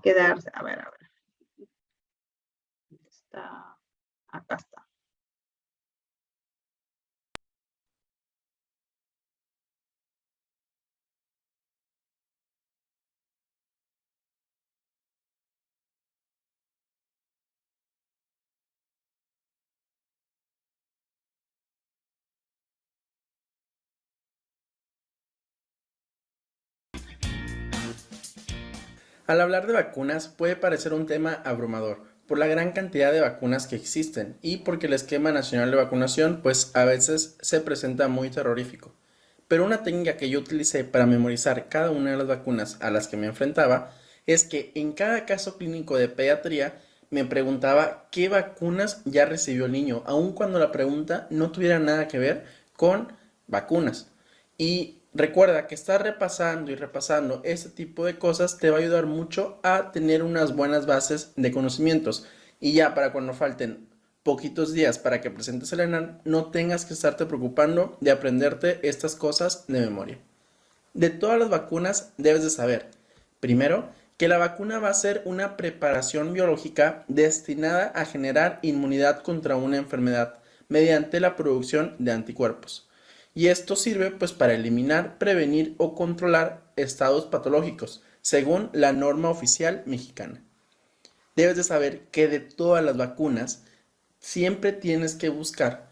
quedarse. A ver. Acá está. Al hablar de vacunas puede parecer un tema abrumador por la gran cantidad de vacunas que existen y porque el esquema nacional de vacunación pues a veces se presenta muy terrorífico. Pero una técnica que yo utilicé para memorizar cada una de las vacunas a las que me enfrentaba es que en cada caso clínico de pediatría me preguntaba qué vacunas ya recibió el niño, aun cuando la pregunta no tuviera nada que ver con vacunas. Y recuerda que estar repasando y repasando este tipo de cosas te va a ayudar mucho a tener unas buenas bases de conocimientos. Y ya para cuando falten poquitos días para que presentes el ENAR, no tengas que estarte preocupando de aprenderte estas cosas de memoria. De todas las vacunas debes de saber, primero, que la vacuna va a ser una preparación biológica destinada a generar inmunidad contra una enfermedad mediante la producción de anticuerpos. Y esto sirve pues para eliminar, prevenir o controlar estados patológicos, según la norma oficial mexicana. Debes de saber que de todas las vacunas siempre tienes que buscar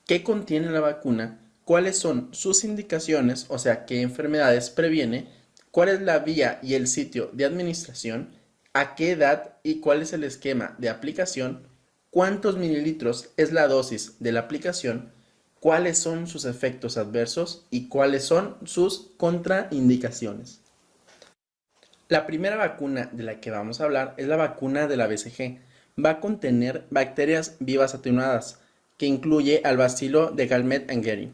qué contiene la vacuna, cuáles son sus indicaciones, o sea, qué enfermedades previene, cuál es la vía y el sitio de administración, a qué edad y cuál es el esquema de aplicación, cuántos mililitros es la dosis de la aplicación, cuáles son sus efectos adversos y cuáles son sus contraindicaciones. La primera vacuna de la que vamos a hablar es la vacuna de la BCG. Va a contener bacterias vivas atenuadas, que incluye al bacilo de Guelmet-Guerin,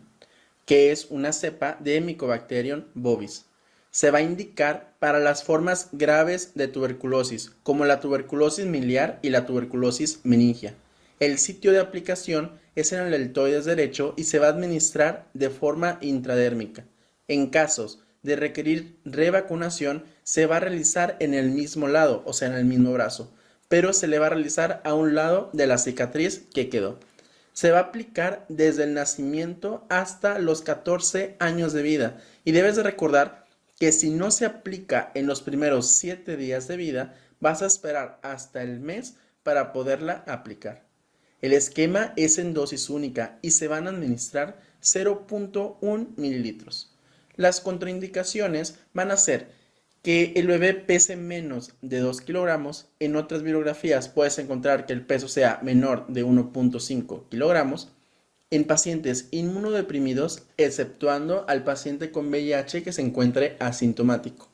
que es una cepa de Mycobacterium bovis. Se va a indicar para las formas graves de tuberculosis, como la tuberculosis miliar y la tuberculosis meningia. El sitio de aplicación es en el deltoides derecho y se va a administrar de forma intradérmica. En casos de requerir revacunación, se va a realizar en el mismo lado, o sea, en el mismo brazo, pero se le va a realizar a un lado de la cicatriz que quedó. Se va a aplicar desde el nacimiento hasta los 14 años de vida y debes de recordar que si no se aplica en los primeros 7 días de vida, vas a esperar hasta el mes para poderla aplicar. El esquema es en dosis única y se van a administrar 0.1 mililitros. Las contraindicaciones van a ser que el bebé pese menos de 2 kilogramos. En otras bibliografías puedes encontrar que el peso sea menor de 1.5 kilogramos. En pacientes inmunodeprimidos, exceptuando al paciente con VIH que se encuentre asintomático,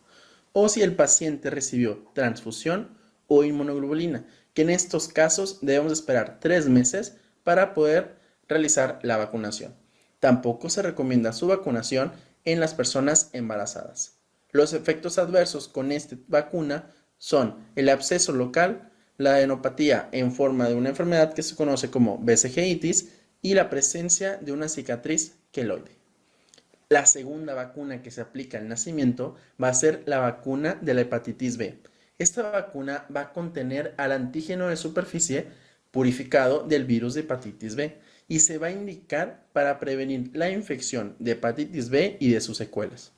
o si el paciente recibió transfusión o inmunoglobulina, que en estos casos debemos esperar 3 meses para poder realizar la vacunación. Tampoco se recomienda su vacunación en las personas embarazadas. Los efectos adversos con esta vacuna son el absceso local, la adenopatía en forma de una enfermedad que se conoce como vesicleitis y la presencia de una cicatriz queloide. La segunda vacuna que se aplica al nacimiento va a ser la vacuna de la hepatitis B. Esta vacuna va a contener al antígeno de superficie purificado del virus de hepatitis B y se va a indicar para prevenir la infección de hepatitis B y de sus secuelas.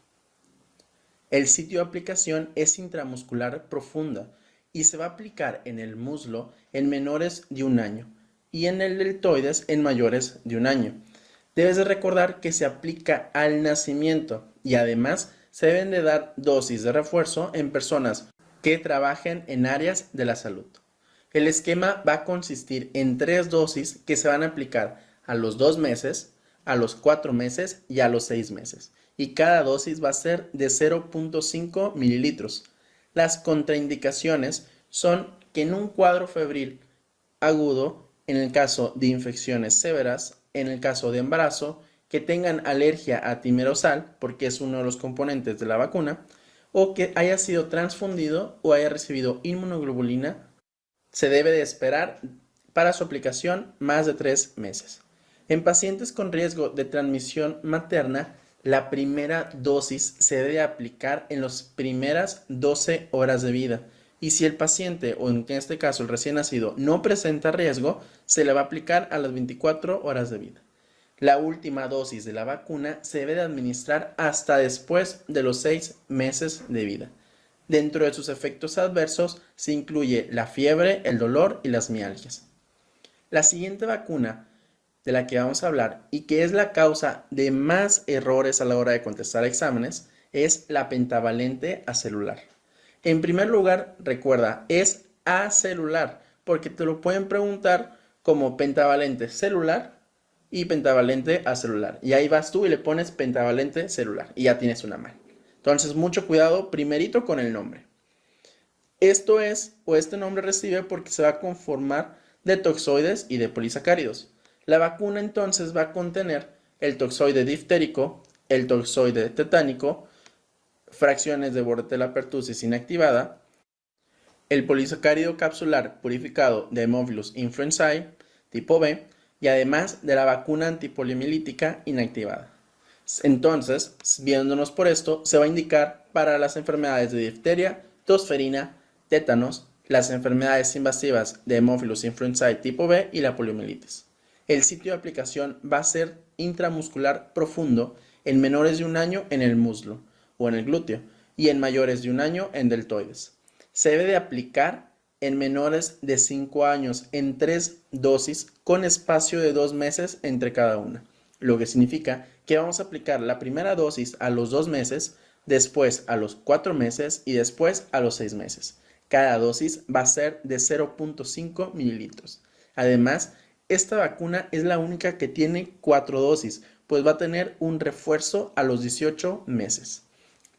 El sitio de aplicación es intramuscular profunda y se va a aplicar en el muslo en menores de 1 año y en el deltoides en mayores de 1 año. Debes de recordar que se aplica al nacimiento y además se deben de dar dosis de refuerzo en personas que trabajen en áreas de la salud. El esquema va a consistir en 3 dosis que se van a aplicar a los 2 meses, a los 4 meses y a los 6 meses. Y cada dosis va a ser de 0.5 mililitros. Las contraindicaciones son que en un cuadro febril agudo, en el caso de infecciones severas, en el caso de embarazo, que tengan alergia a timerosal, porque es uno de los componentes de la vacuna, o que haya sido transfundido o haya recibido inmunoglobulina, se debe de esperar para su aplicación más de 3 meses. En pacientes con riesgo de transmisión materna, la primera dosis se debe aplicar en las primeras 12 horas de vida. Y si el paciente, o en este caso el recién nacido, no presenta riesgo, se le va a aplicar a las 24 horas de vida. La última dosis de la vacuna se debe de administrar hasta después de los 6 meses de vida. Dentro de sus efectos adversos se incluye la fiebre, el dolor y las mialgias. La siguiente vacuna de la que vamos a hablar y que es la causa de más errores a la hora de contestar exámenes es la pentavalente acelular. En primer lugar, recuerda, es acelular, porque te lo pueden preguntar como pentavalente celular y pentavalente acelular. Y ahí vas tú y le pones pentavalente celular y ya tienes una mal. Entonces, mucho cuidado primerito con el nombre. Esto es, o este nombre recibe porque se va a conformar de toxoides y de polisacáridos. La vacuna entonces va a contener el toxoide diftérico, el toxoide tetánico, fracciones de Bordetella pertussis inactivada, el polisacárido capsular purificado de Haemophilus influenzae tipo B y además de la vacuna antipoliomielítica inactivada. Entonces, viéndonos por esto, se va a indicar para las enfermedades de difteria, tosferina, tétanos, las enfermedades invasivas de Haemophilus influenzae tipo B y la poliomielitis. El sitio de aplicación va a ser intramuscular profundo en menores de 1 año en el muslo o en el glúteo y en mayores de 1 año en deltoides. Se debe de aplicar en menores de 5 años en 3 dosis con espacio de 2 meses entre cada una, lo que significa que vamos a aplicar la primera dosis a los 2 meses, después a los 4 meses y después a los 6 meses. Cada dosis va a ser de 0.5 mililitros. Además, esta vacuna es la única que tiene 4 dosis, pues va a tener un refuerzo a los 18 meses.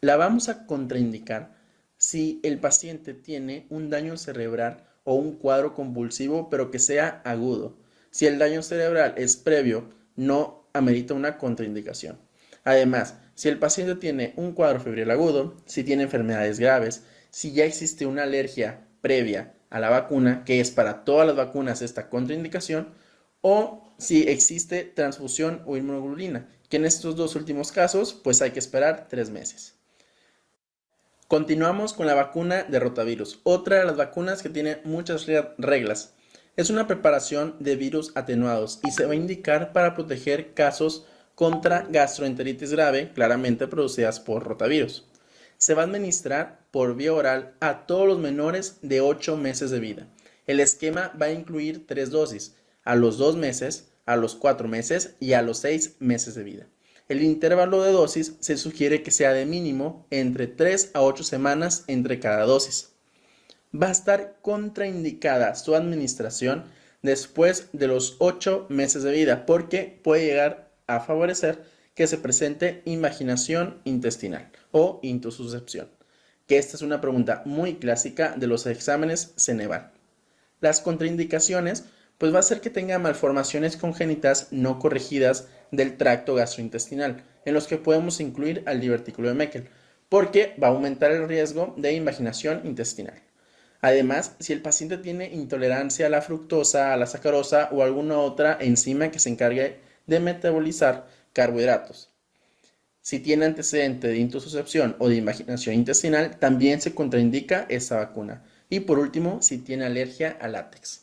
La vamos a contraindicar si el paciente tiene un daño cerebral o un cuadro convulsivo, pero que sea agudo. Si el daño cerebral es previo, no amerita una contraindicación. Además, si el paciente tiene un cuadro febril agudo, si tiene enfermedades graves, si ya existe una alergia previa a la vacuna, que es para todas las vacunas esta contraindicación, o si existe transfusión o inmunoglobulina, que en estos 2 últimos casos, pues hay que esperar 3 meses. Continuamos con la vacuna de rotavirus, otra de las vacunas que tiene muchas reglas. Es una preparación de virus atenuados y se va a indicar para proteger casos contra gastroenteritis grave, claramente producidas por rotavirus. Se va a administrar por vía oral a todos los menores de 8 meses de vida. El esquema va a incluir 3 dosis, a los 2 meses, a los 4 meses y a los 6 meses de vida. El intervalo de dosis se sugiere que sea de mínimo entre 3 a 8 semanas entre cada dosis. Va a estar contraindicada su administración después de los 8 meses de vida porque puede llegar a favorecer que se presente invaginación intestinal o intususcepción, que esta es una pregunta muy clásica de los exámenes Ceneval. Las contraindicaciones pues va a ser que tenga malformaciones congénitas no corregidas del tracto gastrointestinal, en los que podemos incluir al divertículo de Meckel, porque va a aumentar el riesgo de invaginación intestinal. Además, si el paciente tiene intolerancia a la fructosa, a la sacarosa o alguna otra enzima que se encargue de metabolizar carbohidratos. Si tiene antecedente de intususcepción o de invaginación intestinal, también se contraindica esta vacuna. Y por último, si tiene alergia al látex.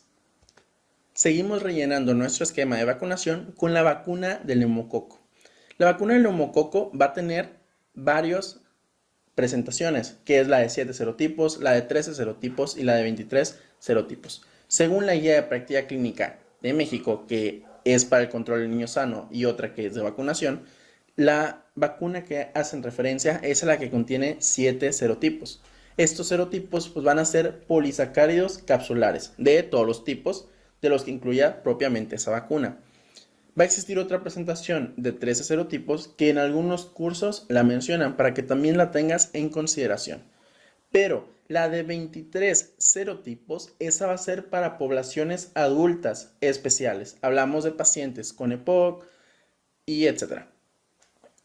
Seguimos rellenando nuestro esquema de vacunación con la vacuna del neumococo. La vacuna del neumococo va a tener varias presentaciones, que es la de 7 serotipos, la de 13 serotipos y la de 23 serotipos. Según la guía de práctica clínica de México, que es para el control del niño sano, y otra que es de vacunación, la vacuna que hacen referencia es a la que contiene 7 serotipos. Estos serotipos pues, van a ser polisacáridos capsulares de todos los tipos, de los que incluya propiamente esa vacuna. Va a existir otra presentación de 13 serotipos que en algunos cursos la mencionan para que también la tengas en consideración. Pero la de 23 serotipos, esa va a ser para poblaciones adultas especiales. Hablamos de pacientes con EPOC y etc.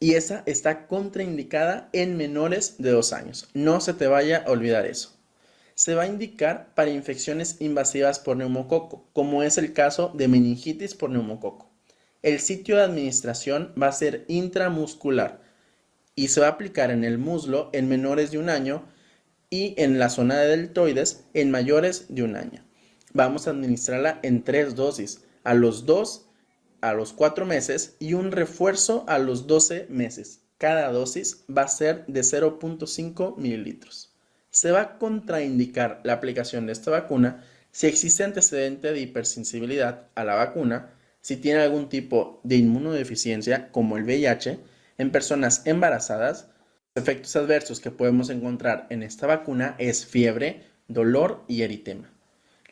Y esa está contraindicada en menores de 2 años. No se te vaya a olvidar eso. Se va a indicar para infecciones invasivas por neumococo, como es el caso de meningitis por neumococo. El sitio de administración va a ser intramuscular y se va a aplicar en el muslo en menores de 1 año y en la zona de deltoides en mayores de 1 año. Vamos a administrarla en 3 dosis, a los 2, a los 4 meses y un refuerzo a los 12 meses. Cada dosis va a ser de 0.5 mililitros. Se va a contraindicar la aplicación de esta vacuna si existe antecedente de hipersensibilidad a la vacuna, si tiene algún tipo de inmunodeficiencia como el VIH, en personas embarazadas. Los efectos adversos que podemos encontrar en esta vacuna es fiebre, dolor y eritema.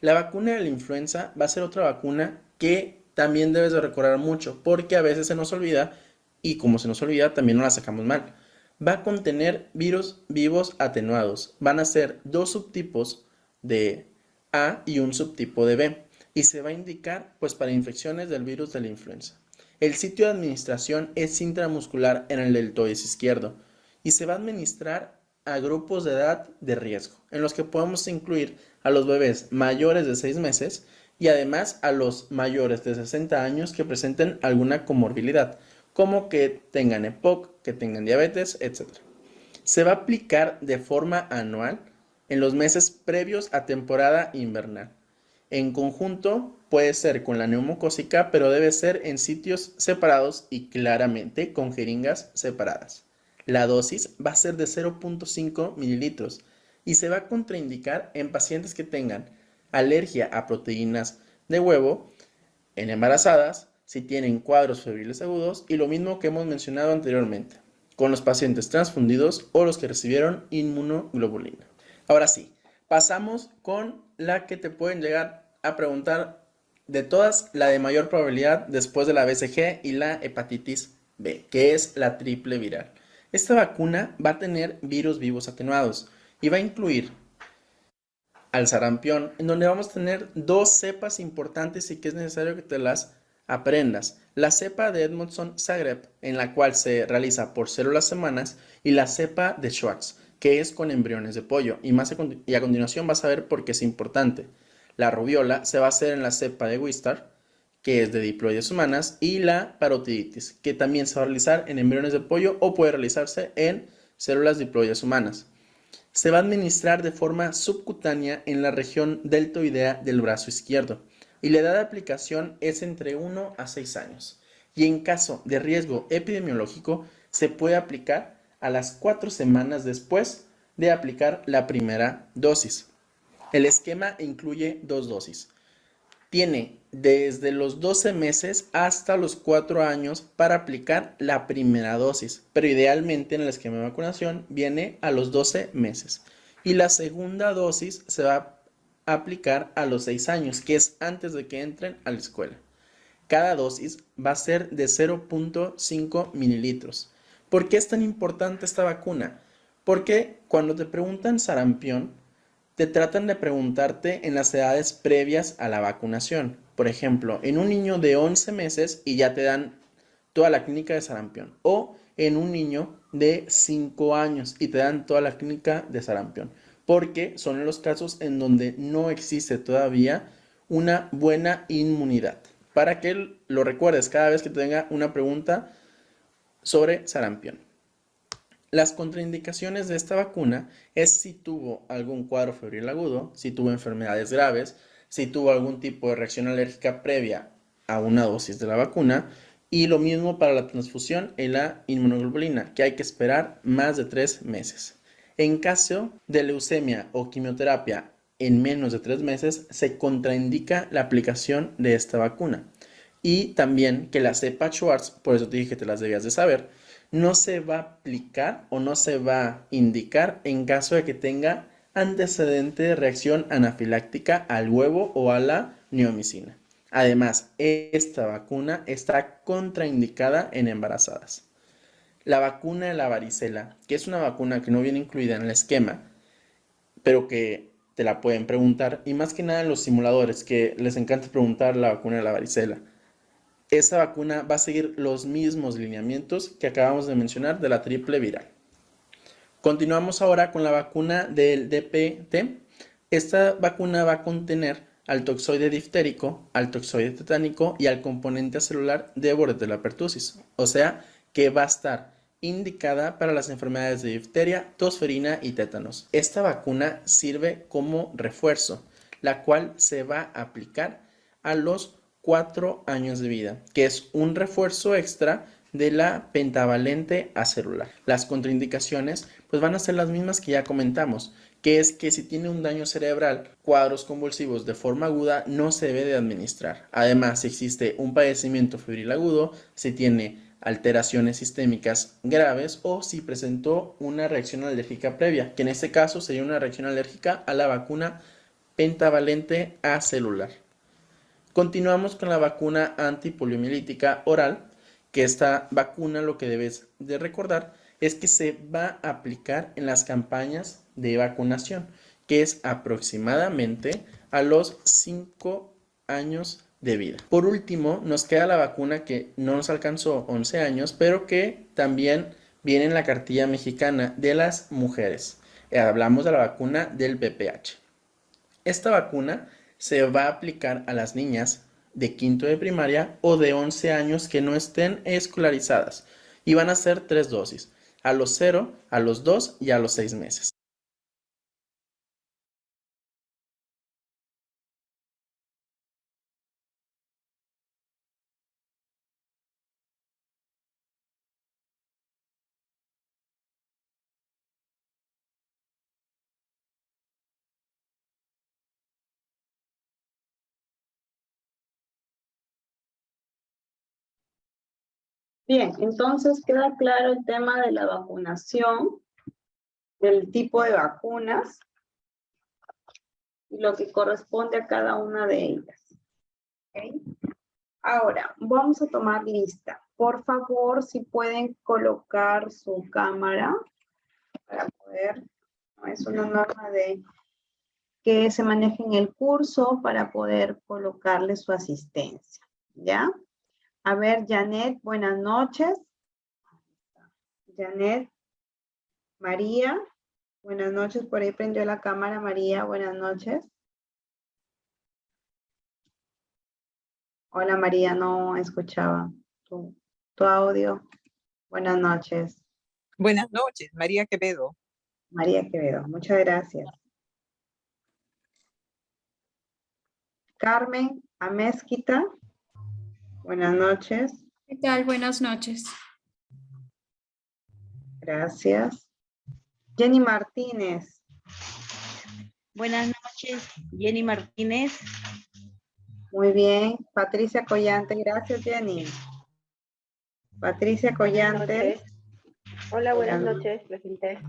La vacuna de la influenza va a ser otra vacuna que también debes de recordar mucho porque a veces se nos olvida y como se nos olvida también no la sacamos mal. Va a contener virus vivos atenuados. Van a ser 2 subtipos de A y un subtipo de B. Y se va a indicar pues para infecciones del virus de la influenza. El sitio de administración es intramuscular en el deltoides izquierdo y se va a administrar a grupos de edad de riesgo, en los que podemos incluir a los bebés mayores de 6 meses y además a los mayores de 60 años que presenten alguna comorbilidad, como que tengan EPOC, que tengan diabetes, etc. Se va a aplicar de forma anual en los meses previos a temporada invernal. En conjunto puede ser con la neumocócica, pero debe ser en sitios separados y claramente con jeringas separadas. La dosis va a ser de 0.5 mililitros y se va a contraindicar en pacientes que tengan alergia a proteínas de huevo, en embarazadas, si tienen cuadros febriles agudos y lo mismo que hemos mencionado anteriormente, con los pacientes transfundidos o los que recibieron inmunoglobulina. Ahora sí, pasamos con la que te pueden llegar a preguntar de todas, la de mayor probabilidad después de la BCG y la hepatitis B, que es la triple viral. Esta vacuna va a tener virus vivos atenuados y va a incluir al sarampión, en donde vamos a tener 2 cepas importantes y que es necesario que te las aprendas. La cepa de Edmondson-Zagreb, en la cual se realiza por células semanas, y la cepa de Schwartz, que es con embriones de pollo. Y a continuación vas a ver por qué es importante. La rubiola se va a hacer en la cepa de Wistar, que es de diploides humanas, y la parotiditis, que también se va a realizar en embriones de pollo o puede realizarse en células diploides humanas. Se va a administrar de forma subcutánea en la región deltoidea del brazo izquierdo y la edad de aplicación es entre 1 a 6 años. Y en caso de riesgo epidemiológico se puede aplicar a las 4 semanas después de aplicar la primera dosis. El esquema incluye 2 dosis. Tiene desde los 12 meses hasta los 4 años para aplicar la primera dosis, pero idealmente en el esquema de vacunación viene a los 12 meses. Y la segunda dosis se va a aplicar a los 6 años, que es antes de que entren a la escuela. Cada dosis va a ser de 0.5 mililitros. ¿Por qué es tan importante esta vacuna? Porque cuando te preguntan sarampión, te tratan de preguntarte en las edades previas a la vacunación. Por ejemplo, en un niño de 11 meses y ya te dan toda la clínica de sarampión. O en un niño de 5 años y te dan toda la clínica de sarampión. Porque son los casos en donde no existe todavía una buena inmunidad. Para que lo recuerdes cada vez que te venga una pregunta sobre sarampión. Las contraindicaciones de esta vacuna es si tuvo algún cuadro febril agudo, si tuvo enfermedades graves, si tuvo algún tipo de reacción alérgica previa a una dosis de la vacuna, y lo mismo para la transfusión y la inmunoglobulina, que hay que esperar más de 3 meses. En caso de leucemia o quimioterapia en menos de 3 meses, se contraindica la aplicación de esta vacuna. Y también que la cepa Schwartz, por eso te dije que te las debías de saber, no se va a aplicar o no se va a indicar en caso de que tenga antecedente de reacción anafiláctica al huevo o a la neomicina. Además, esta vacuna está contraindicada en embarazadas. La vacuna de la varicela, que es una vacuna que no viene incluida en el esquema, pero que te la pueden preguntar, y más que nada en los simuladores, que les encanta preguntar la vacuna de la varicela. Esta vacuna va a seguir los mismos lineamientos que acabamos de mencionar de la triple viral. Continuamos ahora con la vacuna del DPT. Esta vacuna va a contener al toxoide diftérico, al toxoide tetánico y al componente celular de Bordetella pertussis. O sea que va a estar indicada para las enfermedades de difteria, tosferina y tétanos. Esta vacuna sirve como refuerzo, la cual se va a aplicar a los 4 años de vida, que es un refuerzo extra de la pentavalente acelular. Las contraindicaciones pues van a ser las mismas que ya comentamos, que es que si tiene un daño cerebral, cuadros convulsivos de forma aguda, no se debe de administrar. Además, si existe un padecimiento febril agudo, si tiene alteraciones sistémicas graves o si presentó una reacción alérgica previa, que en este caso sería una reacción alérgica a la vacuna pentavalente acelular. Continuamos con la vacuna antipoliomielítica oral, que esta vacuna lo que debes de recordar es que se va a aplicar en las campañas de vacunación, que es aproximadamente a los 5 años de vida. Por último, nos queda la vacuna que no nos alcanzó 11 años, pero que también viene en la cartilla mexicana de las mujeres. Hablamos de la vacuna del VPH. Esta vacuna se va a aplicar a las niñas de quinto de primaria o de 11 años que no estén escolarizadas y van a ser 3 dosis, a los 0, a los 2 y a los 6 meses. Bien, entonces queda claro el tema de la vacunación, del tipo de vacunas y lo que corresponde a cada una de ellas. ¿Okay? Ahora, vamos a tomar lista. Por favor, si pueden colocar su cámara para poder, no es una norma de que se maneje en el curso para poder colocarle su asistencia, ¿ya? A ver, Janet, buenas noches. Janet, María, buenas noches. Por ahí prendió la cámara. María, buenas noches. Hola, María, no escuchaba tu audio. Buenas noches. Buenas noches, María Quevedo. María Quevedo, muchas gracias. Carmen Amezquita, buenas noches. ¿Qué tal? Buenas noches. Gracias. Jenny Martínez. Buenas noches, Jenny Martínez. Muy bien. Patricia Collante, gracias, Jenny. Patricia Collante. Hola, buenas Buenas noches, presente.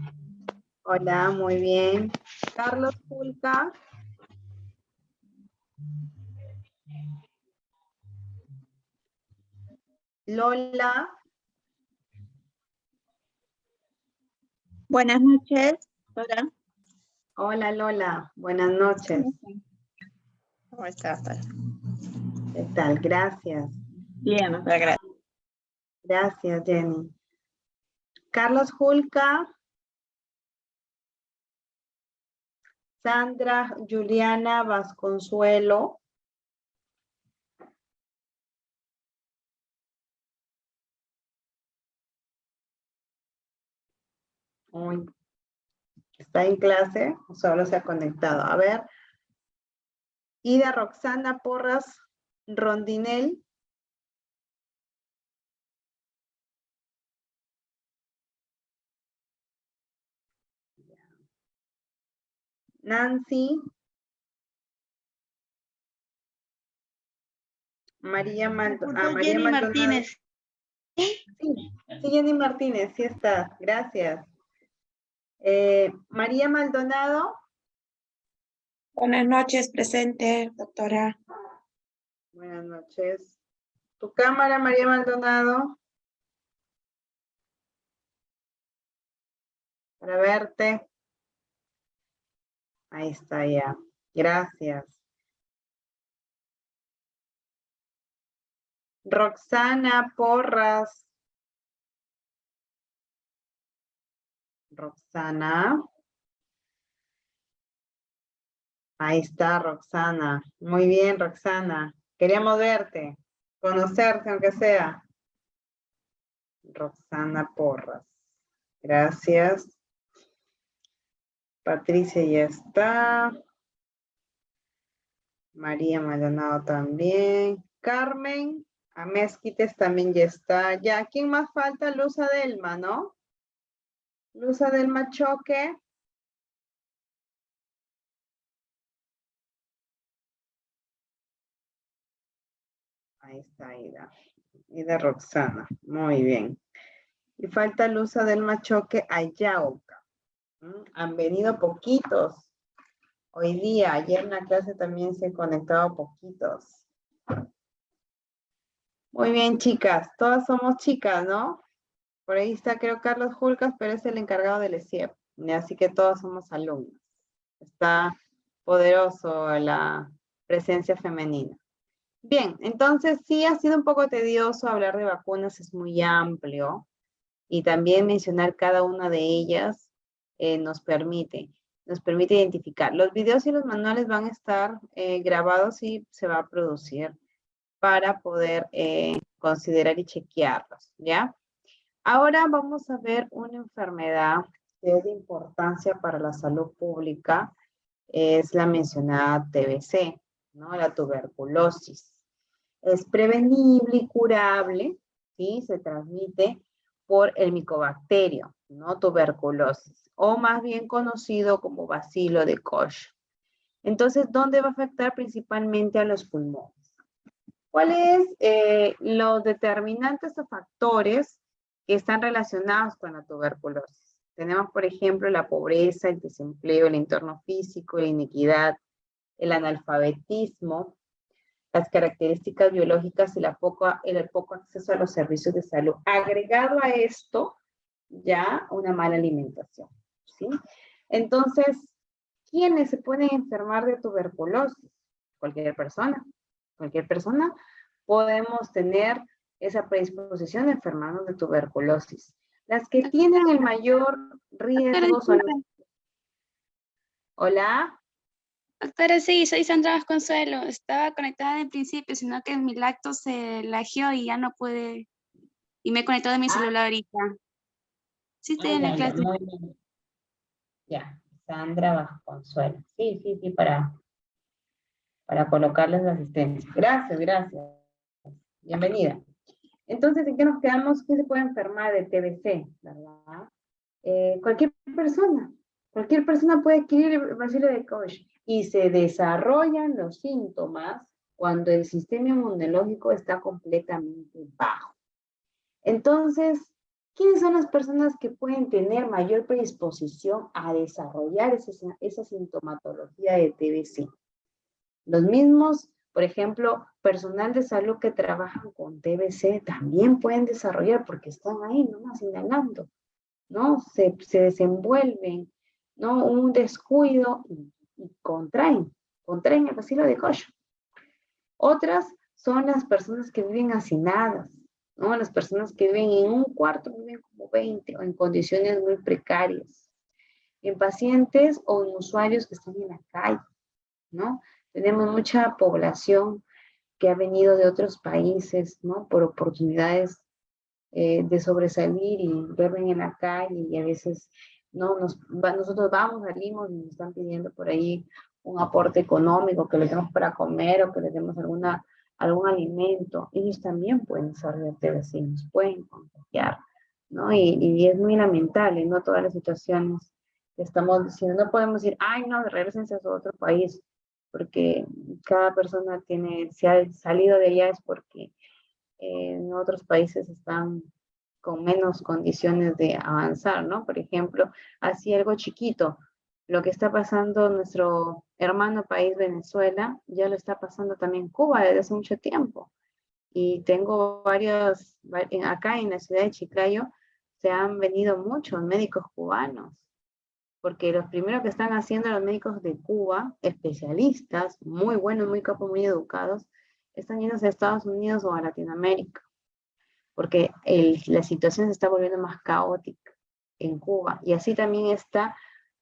Hola, muy bien. Carlos Pulca. Lola. Buenas noches, doctora. Hola, Lola. Buenas noches. ¿Cómo estás? ¿Qué tal? Gracias. Bien, doctora, gracias. Gracias, Jenny. Carlos Julca. Sandra Juliana Vasconsuelo. Uy, ¿está en clase o solo se ha conectado? A ver. Ida Roxana Porras Rondinel. Nancy. María Maldonado. Martínez. Sí, Jenny Martínez, sí está. Gracias. María Maldonado. Buenas noches, presente, doctora. Buenas noches. Tu cámara, María Maldonado. Para verte. Ahí está ya. Gracias. Roxana Porras. Roxana. Ahí está Roxana. Muy bien, Roxana. Queríamos verte, conocerte aunque sea. Roxana Porras. Gracias. Patricia ya está. María Maldonado también. Carmen Amezquites también ya está. Ya, ¿quién más falta? Luz Adelma, ¿no? Luz Adelma Choque. Ahí está Ida. Ida Roxana. Muy bien. Y falta Luz Adelma Choque Ayauca. Han venido poquitos. Hoy día, ayer en la clase también se han conectado poquitos. Muy bien, chicas. Todas somos chicas, ¿no? Por ahí está, creo, Carlos Julcas, pero es el encargado del ESIEP. Así que todos somos alumnos. Está poderoso la presencia femenina. Bien, entonces sí ha sido un poco tedioso hablar de vacunas, es muy amplio. Y también mencionar cada una de ellas nos permite identificar. Los videos y los manuales van a estar grabados y se va a producir para poder considerar y chequearlos, ¿ya? Ahora vamos a ver una enfermedad que es de importancia para la salud pública, es la mencionada TBC, ¿no? La tuberculosis. Es prevenible y curable, ¿sí? Se transmite por el micobacterio, ¿no? Tuberculosis, o más bien conocido como bacilo de Koch. Entonces, ¿dónde va a afectar? Principalmente a los pulmones. ¿Cuáles los determinantes o factores que están relacionados con la tuberculosis? Tenemos, por ejemplo, la pobreza, el desempleo, el entorno físico, la inequidad, el analfabetismo, las características biológicas y el poco acceso a los servicios de salud. Agregado a esto, ya una mala alimentación, ¿sí? Entonces, ¿quiénes se pueden enfermar de tuberculosis? Cualquier persona. Cualquier persona podemos tener esa predisposición de enfermarnos de tuberculosis. Las que tienen el mayor riesgo son... Hola. Doctora, sí, soy Sandra Vasconsuelo. Estaba conectada en principio, sino que mi lacto se lagió y ya no pude. Y me he conectado de mi celular ahorita. Sí, estoy en la clase. Muy bien. Ya, Sandra Vasconsuelo. Sí, para colocarles la asistencia. Gracias. Bienvenida. Entonces, ¿en qué nos quedamos? ¿Quién se puede enfermar de TBC? ¿Verdad? Cualquier persona puede adquirir el bacilo de Koch y se desarrollan los síntomas cuando el sistema inmunológico está completamente bajo. Entonces, ¿quiénes son las personas que pueden tener mayor predisposición a desarrollar esa sintomatología de TBC? Los mismos, por ejemplo, personal de salud que trabajan con TBC también pueden desarrollar porque están ahí nomás inhalando, ¿no? Se desenvuelven, ¿no? Un descuido y contraen el bacilo de Koch. Otras son las personas que viven hacinadas, ¿no? Las personas que viven en un cuarto, viven como 20 o en condiciones muy precarias. En pacientes o en usuarios que están en la calle, ¿no? Tenemos mucha población que ha venido de otros países, ¿no? Por oportunidades de sobresalir y verven en la calle y a veces, ¿no? Nosotros vamos, salimos y nos están pidiendo por ahí un aporte económico, que le demos para comer o que le demos algún alimento. Ellos también pueden desarrollar TBC, nos pueden contagiar, ¿no? Y es muy lamentable, ¿no? Todas las situaciones que estamos diciendo, no podemos decir, ay, no, regresense a su otro país, porque cada persona si ha salido de allá es porque en otros países están con menos condiciones de avanzar, ¿no? Por ejemplo, así algo chiquito, lo que está pasando en nuestro hermano país Venezuela, ya lo está pasando también Cuba desde hace mucho tiempo. Y tengo acá en la ciudad de Chiclayo, se han venido muchos médicos cubanos, porque los primeros que están haciendo los médicos de Cuba, especialistas, muy buenos, muy capos, muy educados, están yendo a Estados Unidos o a Latinoamérica, porque la situación se está volviendo más caótica en Cuba, y así también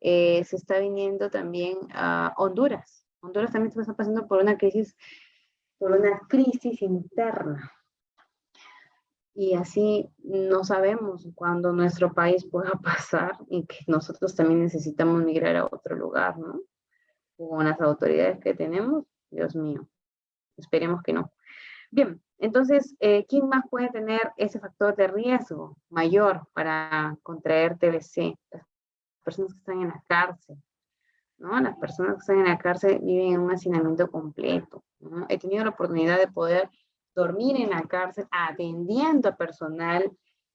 se está viniendo también a Honduras. Honduras también está pasando por una crisis interna, y así no sabemos cuándo nuestro país pueda pasar y que nosotros también necesitamos migrar a otro lugar, ¿no? Con las autoridades que tenemos, Dios mío, esperemos que no. Bien, entonces, ¿quién más puede tener ese factor de riesgo mayor para contraer TBC? Las personas que están en la cárcel, ¿no? Las personas que están en la cárcel viven en un hacinamiento completo, ¿no? He tenido la oportunidad de poder dormir en la cárcel atendiendo a personal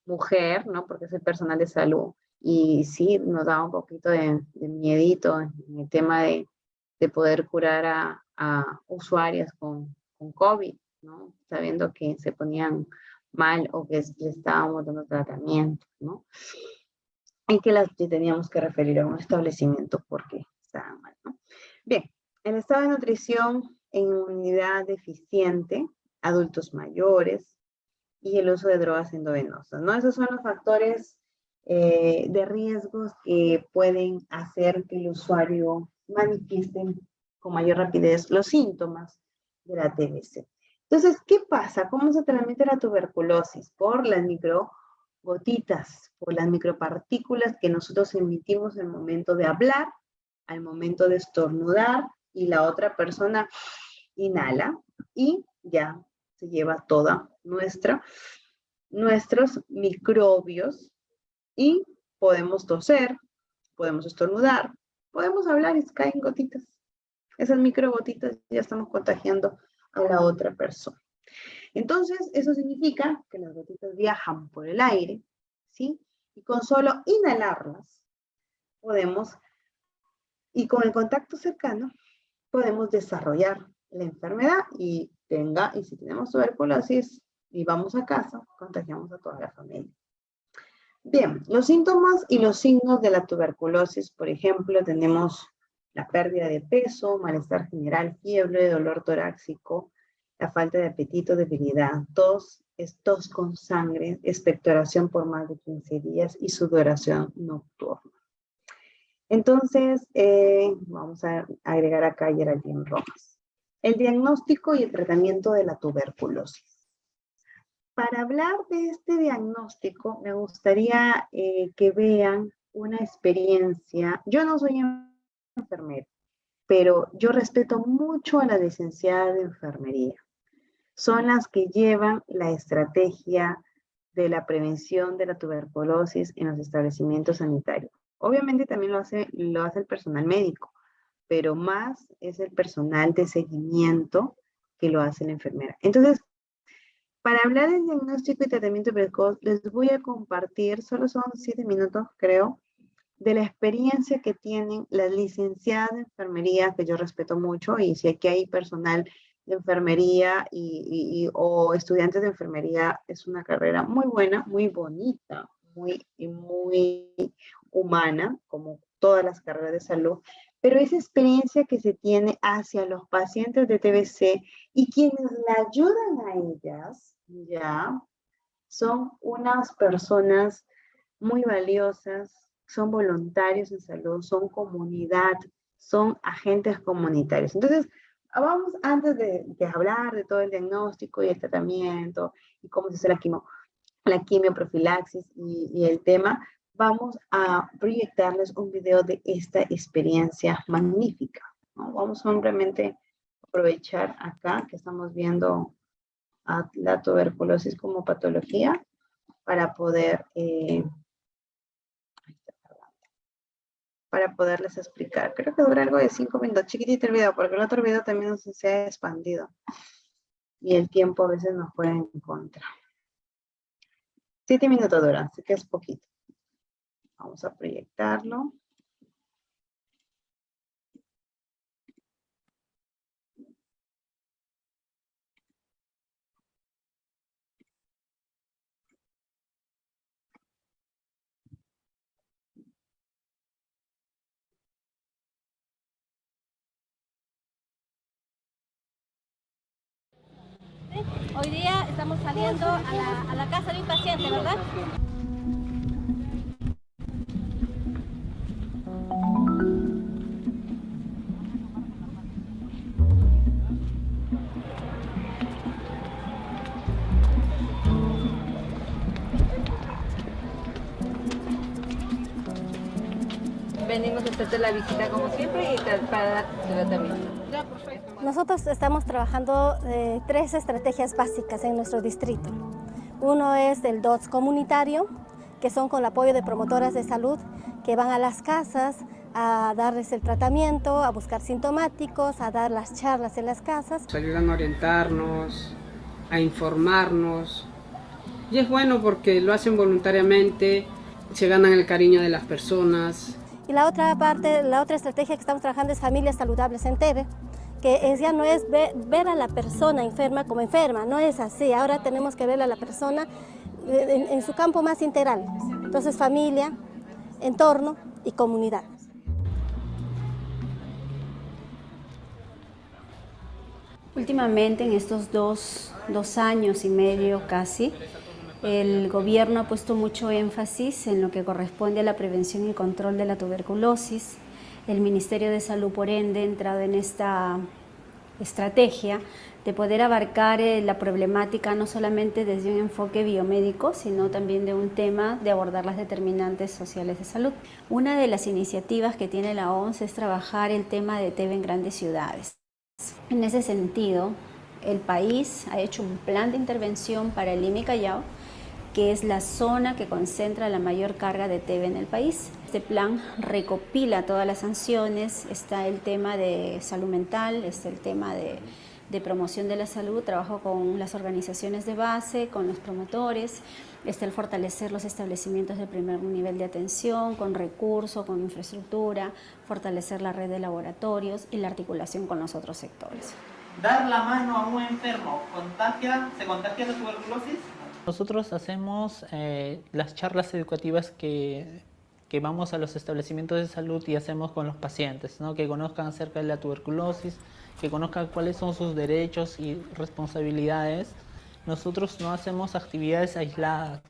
mujer, ¿no? Porque es el personal de salud. Y sí, nos da un poquito de miedito en el tema de poder curar a usuarias con COVID, ¿no? Sabiendo que se ponían mal o que le estábamos dando tratamiento, ¿no? Y que las teníamos que referir a un establecimiento porque estaban mal, ¿no? Bien, el estado de nutrición en inmunidad deficiente, adultos mayores y el uso de drogas endovenosas, ¿no? Esos son los factores de riesgos que pueden hacer que el usuario manifieste con mayor rapidez los síntomas de la TBC. Entonces, ¿qué pasa? ¿Cómo se transmite la tuberculosis? Por las microgotitas, por las micropartículas que nosotros emitimos al momento de hablar, al momento de estornudar, y la otra persona inhala y ya se lleva toda nuestros microbios y podemos toser, podemos estornudar, podemos hablar y caen gotitas. Esas microgotitas ya estamos contagiando a la otra persona. Entonces, eso significa que las gotitas viajan por el aire, ¿sí? Y con solo inhalarlas podemos, y con el contacto cercano, podemos desarrollar la enfermedad y si tenemos tuberculosis y vamos a casa, contagiamos a toda la familia. Bien, los síntomas y los signos de la tuberculosis, por ejemplo, tenemos la pérdida de peso, malestar general, fiebre, dolor torácico, la falta de apetito, debilidad, tos con sangre, expectoración por más de 15 días y sudoración nocturna. Entonces, vamos a agregar acá a Geraldine Rojas. El diagnóstico y el tratamiento de la tuberculosis. Para hablar de este diagnóstico, me gustaría que vean una experiencia. Yo no soy enfermera, pero yo respeto mucho a la licenciada de enfermería. Son las que llevan la estrategia de la prevención de la tuberculosis en los establecimientos sanitarios. Obviamente también lo hace el personal médico, pero más es el personal de seguimiento que lo hace la enfermera. Entonces, para hablar del diagnóstico y tratamiento precoz, les voy a compartir, solo son 7 minutos, creo, de la experiencia que tienen las licenciadas de enfermería, que yo respeto mucho, y si aquí hay personal de enfermería o estudiantes de enfermería, es una carrera muy buena, muy bonita, muy humana, como todas las carreras de salud, pero esa experiencia que se tiene hacia los pacientes de TBC y quienes la ayudan a ellas, ya, son unas personas muy valiosas, son voluntarios en salud, son comunidad, son agentes comunitarios. Entonces, vamos, antes de hablar de todo el diagnóstico y el tratamiento y cómo se hace la quimioprofilaxis y el tema, vamos a proyectarles un video de esta experiencia magnífica, ¿no? Vamos simplemente a aprovechar acá que estamos viendo a la tuberculosis como patología para poderles explicar. Creo que dura algo de 5 minutos, chiquitito el video, porque el otro video también se ha expandido y el tiempo a veces nos juega en contra. 7 minutos dura, así que es poquito. Vamos a proyectarlo. Hoy día estamos saliendo a la casa de un paciente, ¿verdad? Venimos a hacerte la visita como siempre y para dar tratamiento. Nosotros estamos trabajando 3 estrategias básicas en nuestro distrito. Uno es el DOTS comunitario, que son con el apoyo de promotoras de salud que van a las casas a darles el tratamiento, a buscar sintomáticos, a dar las charlas en las casas. Nos ayudan a orientarnos, a informarnos. Y es bueno porque lo hacen voluntariamente, se ganan el cariño de las personas. Y la otra parte, la otra estrategia que estamos trabajando es familias saludables en TV, que ya no es ver a la persona enferma como enferma, no es así. Ahora tenemos que ver a la persona en su campo más integral. Entonces, familia, entorno y comunidad. Últimamente, en estos dos años y medio casi, el gobierno ha puesto mucho énfasis en lo que corresponde a la prevención y control de la tuberculosis. El Ministerio de Salud, por ende, ha entrado en esta estrategia de poder abarcar la problemática no solamente desde un enfoque biomédico, sino también de un tema de abordar las determinantes sociales de salud. Una de las iniciativas que tiene la OMS es trabajar el tema de TB en grandes ciudades. En ese sentido, el país ha hecho un plan de intervención para el Lima y Callao, que es la zona que concentra la mayor carga de TB en el país. Este plan recopila todas las sanciones, está el tema de salud mental, está el tema de promoción de la salud, trabajo con las organizaciones de base, con los promotores, está el fortalecer los establecimientos de primer nivel de atención, con recursos, con infraestructura, fortalecer la red de laboratorios y la articulación con los otros sectores. Dar la mano a un enfermo, ¿se contagia la tuberculosis? Nosotros hacemos las charlas educativas que vamos a los establecimientos de salud y hacemos con los pacientes, ¿no? Que conozcan acerca de la tuberculosis, que conozcan cuáles son sus derechos y responsabilidades. Nosotros no hacemos actividades aisladas,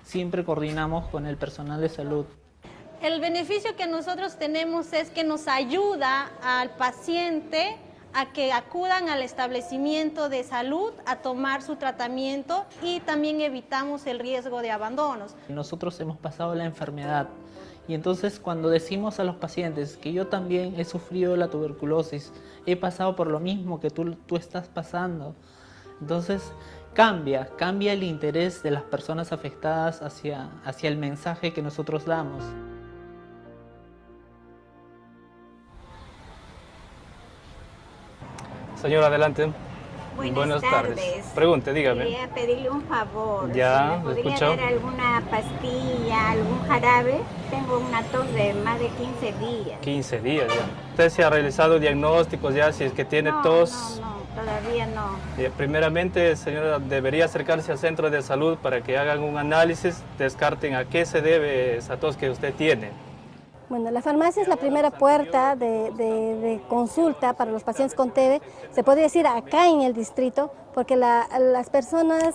siempre coordinamos con el personal de salud. El beneficio que nosotros tenemos es que nos ayuda al paciente a que acudan al establecimiento de salud a tomar su tratamiento y también evitamos el riesgo de abandonos. Nosotros hemos pasado la enfermedad y entonces cuando decimos a los pacientes que yo también he sufrido la tuberculosis, he pasado por lo mismo que tú estás pasando, entonces cambia el interés de las personas afectadas hacia el mensaje que nosotros damos. Señor, adelante. Buenas tardes. Pregunte, dígame. Quería pedirle un favor. Ya, ¿Me lo podría escucho. dar alguna pastilla, algún jarabe? Tengo una tos de más de 15 días. 15 días ya. ¿Usted se ha realizado diagnósticos ya si es que tiene tos? No, todavía no. Primeramente, señora, debería acercarse al centro de salud para que hagan un análisis, descarten a qué se debe esa tos que usted tiene. Bueno, la farmacia es la primera puerta de consulta para los pacientes con TB, se puede decir acá en el distrito, porque las personas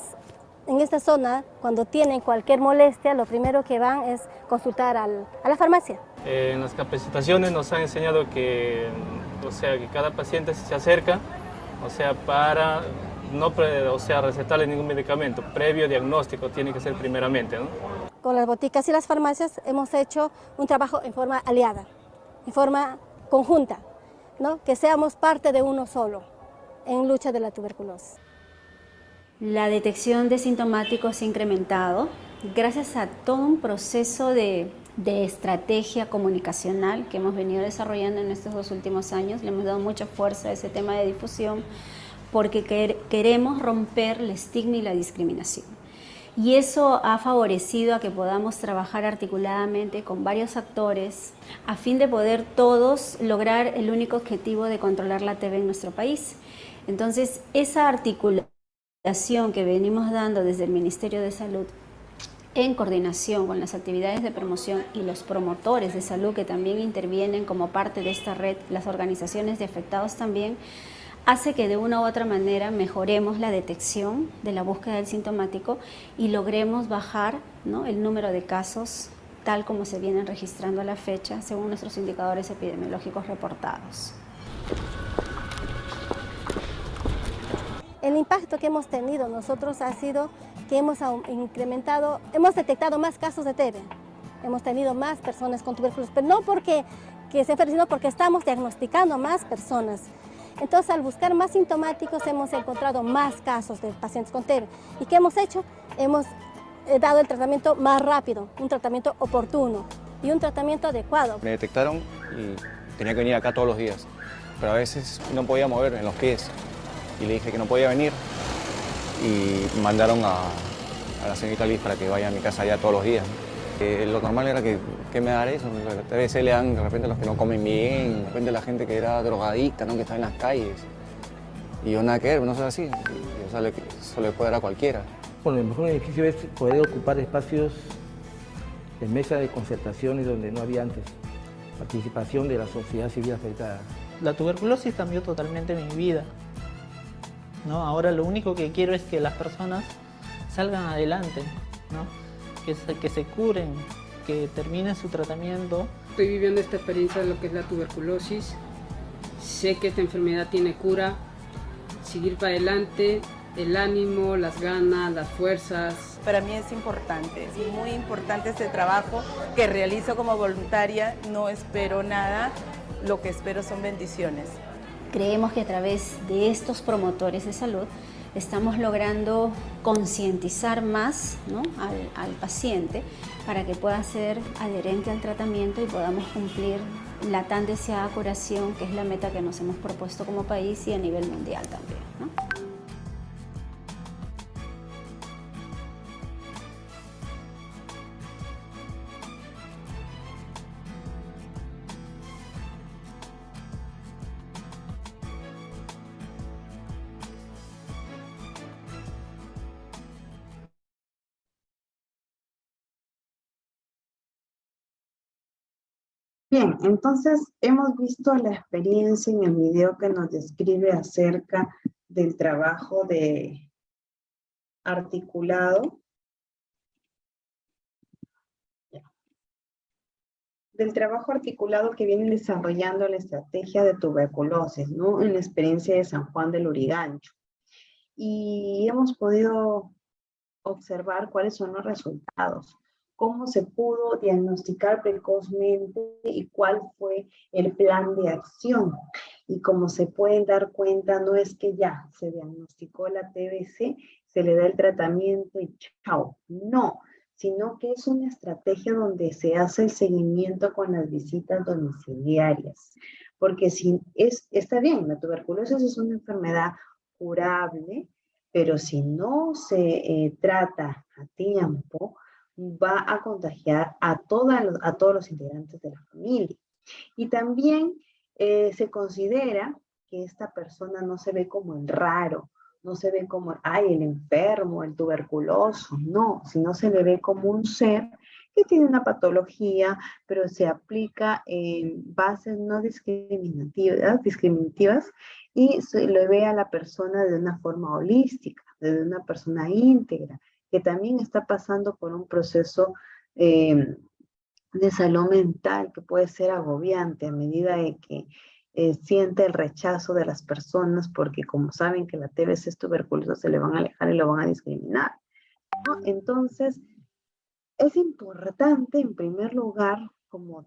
en esta zona, cuando tienen cualquier molestia, lo primero que van es consultar a la farmacia. En las capacitaciones nos han enseñado que, que cada paciente se acerca, para no recetarle ningún medicamento, previo diagnóstico tiene que ser primeramente, ¿no? Con las boticas y las farmacias hemos hecho un trabajo en forma aliada, en forma conjunta, ¿no? Que seamos parte de uno solo en lucha de la tuberculosis. La detección de sintomáticos se ha incrementado gracias a todo un proceso de estrategia comunicacional que hemos venido desarrollando en estos 2 últimos años. Le hemos dado mucha fuerza a ese tema de difusión porque queremos romper el estigma y la discriminación. Y eso ha favorecido a que podamos trabajar articuladamente con varios actores a fin de poder todos lograr el único objetivo de controlar la TB en nuestro país. Entonces, esa articulación que venimos dando desde el Ministerio de Salud en coordinación con las actividades de promoción y los promotores de salud que también intervienen como parte de esta red, las organizaciones de afectados también, hace que de una u otra manera mejoremos la detección de la búsqueda del sintomático y logremos bajar, ¿no?, el número de casos tal como se vienen registrando a la fecha según nuestros indicadores epidemiológicos reportados. El impacto que hemos tenido nosotros ha sido que hemos detectado más casos de TB. Hemos tenido más personas con tuberculosis, pero no porque se enfermen, sino porque estamos diagnosticando más personas. Entonces, al buscar más sintomáticos, hemos encontrado más casos de pacientes con TB. ¿Y qué hemos hecho? Hemos dado el tratamiento más rápido, un tratamiento oportuno y un tratamiento adecuado. Me detectaron y tenía que venir acá todos los días, pero a veces no podía mover en los pies. Y le dije que no podía venir y mandaron a la señorita Liz para que vaya a mi casa allá todos los días. Lo normal era que me diera eso, a veces le dan de repente a los que no comen bien, de repente a la gente que era drogadicta, ¿no?, que estaba en las calles. Y yo nada que ver, no soy así, eso le puede dar a cualquiera. Bueno, el mejor beneficio es poder ocupar espacios de mesa de concertaciones donde no había antes, participación de la sociedad civil afectada. La tuberculosis cambió totalmente mi vida, ¿no? Ahora lo único que quiero es que las personas salgan adelante, ¿no? Que se curen, que terminen su tratamiento. Estoy viviendo esta experiencia de lo que es la tuberculosis. Sé que esta enfermedad tiene cura. Seguir para adelante, el ánimo, las ganas, las fuerzas. Para mí es importante, es muy importante este trabajo que realizo como voluntaria. No espero nada, lo que espero son bendiciones. Creemos que a través de estos promotores de salud estamos logrando concientizar más, ¿no?, al paciente para que pueda ser adherente al tratamiento y podamos cumplir la tan deseada curación, que es la meta que nos hemos propuesto como país y a nivel mundial también, ¿no? Bien, entonces hemos visto la experiencia en el video que nos describe acerca del trabajo de articulado, que vienen desarrollando la estrategia de tuberculosis, ¿no?, en la experiencia de San Juan del Lurigancho. Y hemos podido observar cuáles son los resultados, cómo se pudo diagnosticar precozmente y cuál fue el plan de acción. Y como se pueden dar cuenta, no es que ya se diagnosticó la TBC, se le da el tratamiento y chao. No, sino que es una estrategia donde se hace el seguimiento con las visitas domiciliarias. Porque está bien, la tuberculosis es una enfermedad curable, pero si no se trata a tiempo, va a contagiar a todos los integrantes de la familia. Y también se considera que esta persona no se ve como el raro, no se ve como, ay, el enfermo, el tuberculoso, no, sino se le ve como un ser que tiene una patología, pero se aplica en bases no discriminativas y se le ve a la persona de una forma holística, de una persona íntegra, que también está pasando por un proceso de salud mental que puede ser agobiante a medida de que siente el rechazo de las personas porque como saben que la TBC es tuberculosa, se le van a alejar y lo van a discriminar, ¿no? Entonces, es importante en primer lugar como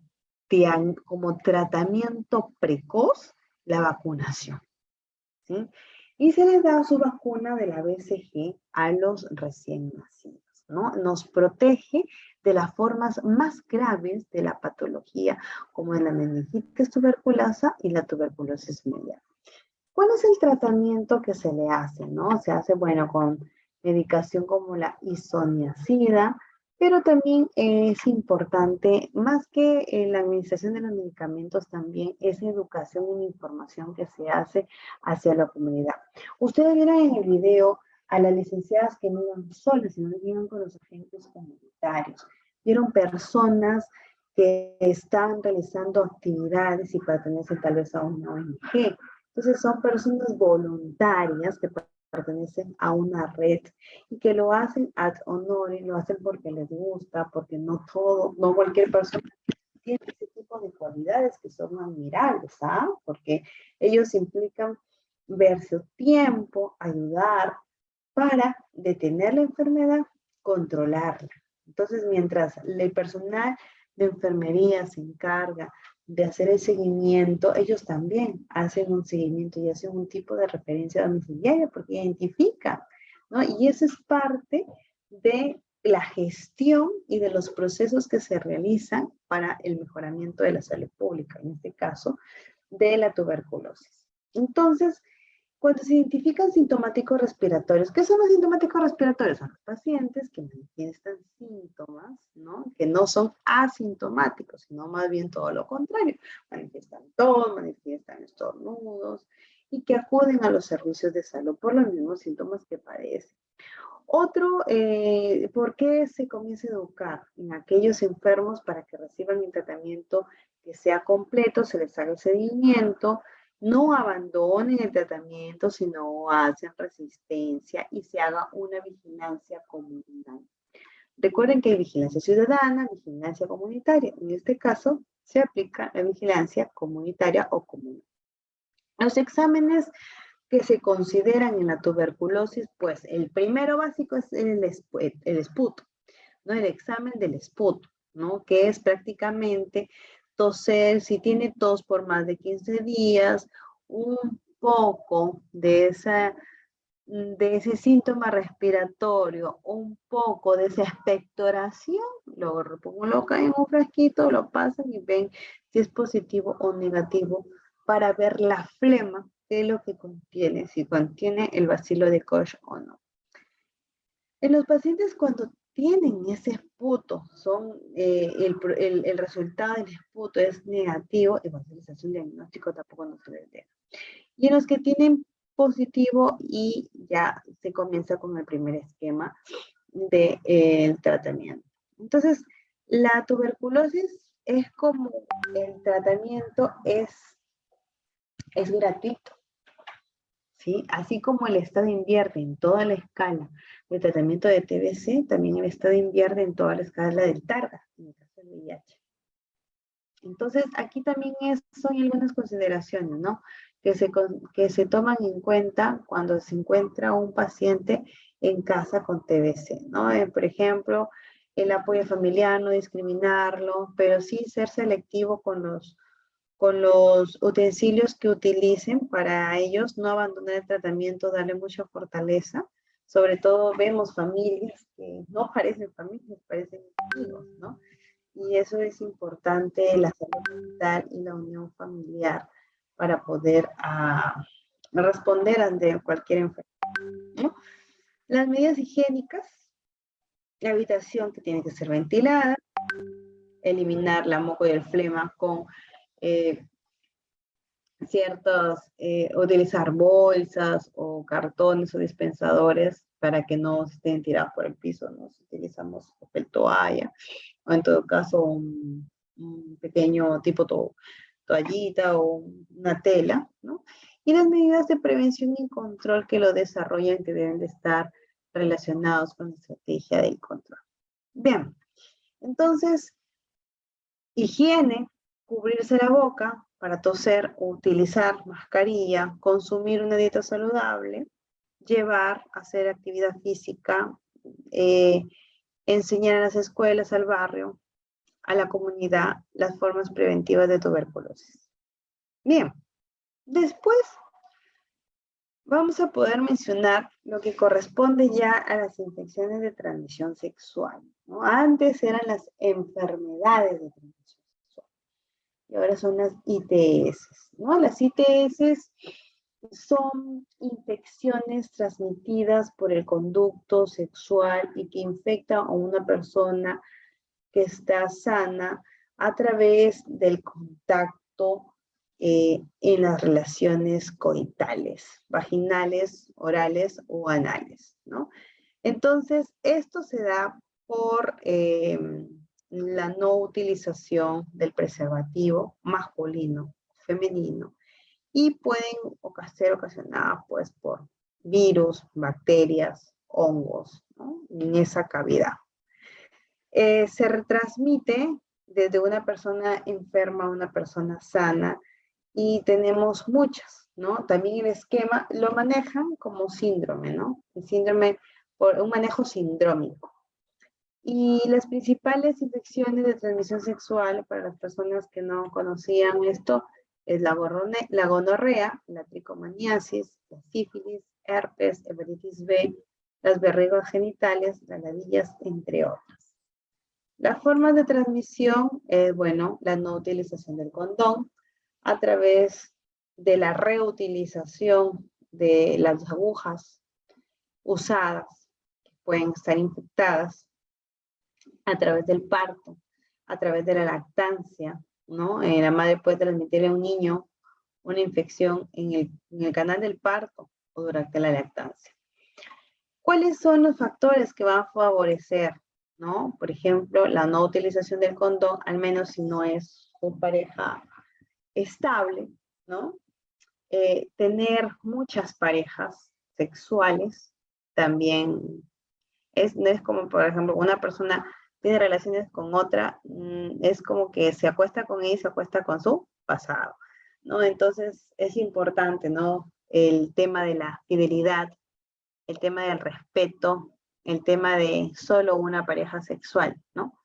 tratamiento precoz la vacunación, ¿sí? Y se les da su vacuna de la BCG a los recién nacidos, ¿no? Nos protege de las formas más graves de la patología, como la meningitis tuberculosa y la tuberculosis media. ¿Cuál es el tratamiento que se le hace, no? Se hace, bueno, con medicación como la isoniazida, pero también es importante, más que la administración de los medicamentos, también es educación y información que se hace hacia la comunidad. Ustedes vieron en el video a las licenciadas que no iban solas, sino que iban con los agentes comunitarios. Vieron personas que están realizando actividades y pertenecen tal vez a una ONG. Entonces son personas voluntarias que pertenecen a una red y que lo hacen ad honorem, lo hacen porque les gusta, porque no cualquier persona tiene ese tipo de cualidades que son admirables, ¿ah? Porque ellos implican ver su tiempo, ayudar para detener la enfermedad, controlarla. Entonces, mientras el personal de enfermería se encarga de hacer el seguimiento, ellos también hacen un seguimiento y hacen un tipo de referencia domiciliaria porque identifican, ¿no? Y eso es parte de la gestión y de los procesos que se realizan para el mejoramiento de la salud pública, en este caso, de la tuberculosis. Entonces, cuando se identifican sintomáticos respiratorios, ¿qué son los sintomáticos respiratorios? Son los pacientes que manifiestan síntomas, ¿no? Que no son asintomáticos, sino más bien todo lo contrario. Manifiestan tos, manifiestan estornudos y que acuden a los servicios de salud por los mismos síntomas que padecen. Otro, ¿por qué se comienza a educar en aquellos enfermos para que reciban el tratamiento que sea completo, se les haga el seguimiento, no abandonen el tratamiento, sino hacen resistencia y se haga una vigilancia comunitaria? Recuerden que hay vigilancia ciudadana, vigilancia comunitaria. En este caso, se aplica la vigilancia comunitaria o común. Los exámenes que se consideran en la tuberculosis, pues el primero básico es el esputo, ¿no? El examen del esputo, ¿no? Que es prácticamente toser, si tiene tos por más de 15 días, un poco de ese síntoma respiratorio, un poco de esa expectoración, lo colocan en un frasquito, lo pasan y ven si es positivo o negativo para ver la flema, qué es lo que contiene, si contiene el bacilo de Koch o no. En los pacientes cuando tienen ese esputo, el resultado del esputo es negativo, igual se les hace un diagnóstico, tampoco no se les deja. Y en los que tienen positivo y ya se comienza con el primer esquema del tratamiento. Entonces, la tuberculosis es como el tratamiento es gratuito, ¿sí? Así como el Estado invierte en toda la escala del tratamiento de TBC, también el Estado invierte en toda la escala del TARGA, en el caso del VIH. Entonces, aquí también son algunas consideraciones, ¿no? Que se toman en cuenta cuando se encuentra un paciente en casa con TBC, ¿no? Por ejemplo, el apoyo familiar, no discriminarlo, pero sí ser selectivo con los utensilios que utilicen para ellos, no abandonar el tratamiento, darle mucha fortaleza. Sobre todo vemos familias que no parecen familias, parecen amigos, ¿no? Y eso es importante, la salud mental y la unión familiar para poder responder ante cualquier enfermedad, ¿no? Las medidas higiénicas, la habitación que tiene que ser ventilada, eliminar la moco y el flema con utilizar bolsas o cartones o dispensadores para que no estén tirados por el piso, ¿no? Si utilizamos papel toalla, o en todo caso un pequeño tipo toallita o una tela, ¿no? Y las medidas de prevención y control que lo desarrollan, que deben de estar relacionados con la estrategia del control. Bien, entonces, higiene, cubrirse la boca para toser, utilizar mascarilla, consumir una dieta saludable, llevar, hacer actividad física, enseñar a las escuelas, al barrio, a la comunidad, las formas preventivas de tuberculosis. Bien, después vamos a poder mencionar lo que corresponde ya a las infecciones de transmisión sexual, ¿no? Antes eran las enfermedades de transmisión sexual y ahora son las ITS, ¿no? Las ITS son infecciones transmitidas por el conducto sexual y que infectan a una persona que está sana a través del contacto en las relaciones coitales, vaginales, orales o anales, ¿no? Entonces, esto se da por la no utilización del preservativo masculino, femenino, y pueden ser ocasionadas pues por virus, bacterias, hongos, ¿no? En esa cavidad. Se retransmite desde una persona enferma a una persona sana y tenemos muchas, ¿no? También el esquema lo manejan como síndrome, ¿no? El síndrome por un manejo sindrómico. Y las principales infecciones de transmisión sexual para las personas que no conocían esto es la gonorrea, la tricomaniasis, la sífilis, herpes, hepatitis B, las verrugas genitales, las ladillas, entre otras. Las formas de transmisión es, bueno, la no utilización del condón a través de la reutilización de las agujas usadas, que pueden estar infectadas, a través del parto, a través de la lactancia, ¿no? La madre puede transmitirle a un niño una infección en el canal del parto o durante la lactancia. ¿Cuáles son los factores que van a favorecer, ¿no? Por ejemplo, la no utilización del condón, al menos si no es una pareja estable, ¿no? Tener muchas parejas sexuales también no es como, por ejemplo, una persona tiene relaciones con otra, es como que se acuesta con ella y se acuesta con su pasado, ¿no? Entonces es importante, ¿no? El tema de la fidelidad, el tema del respeto, el tema de solo una pareja sexual, ¿no?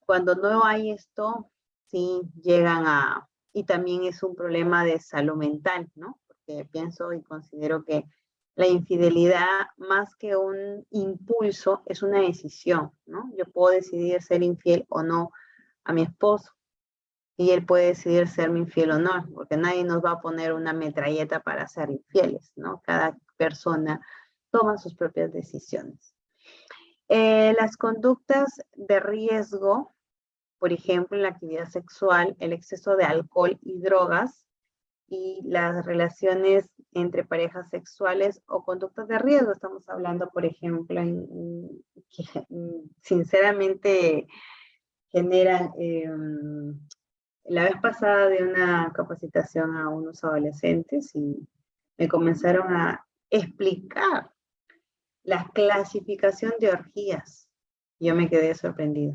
Cuando no hay esto, sí llegan a... Y también es un problema de salud mental, ¿no? Porque pienso y considero que la infidelidad, más que un impulso, es una decisión, ¿no? Yo puedo decidir ser infiel o no a mi esposo, y él puede decidir serme infiel o no, porque nadie nos va a poner una metralleta para ser infieles, ¿no? Cada persona toma sus propias decisiones. Las conductas de riesgo, por ejemplo, en la actividad sexual, el exceso de alcohol y drogas, y las relaciones entre parejas sexuales o conductas de riesgo. Estamos hablando, por ejemplo, que sinceramente generan... la vez pasada di una capacitación a unos adolescentes y me comenzaron a explicar la clasificación de orgías. Yo me quedé sorprendida.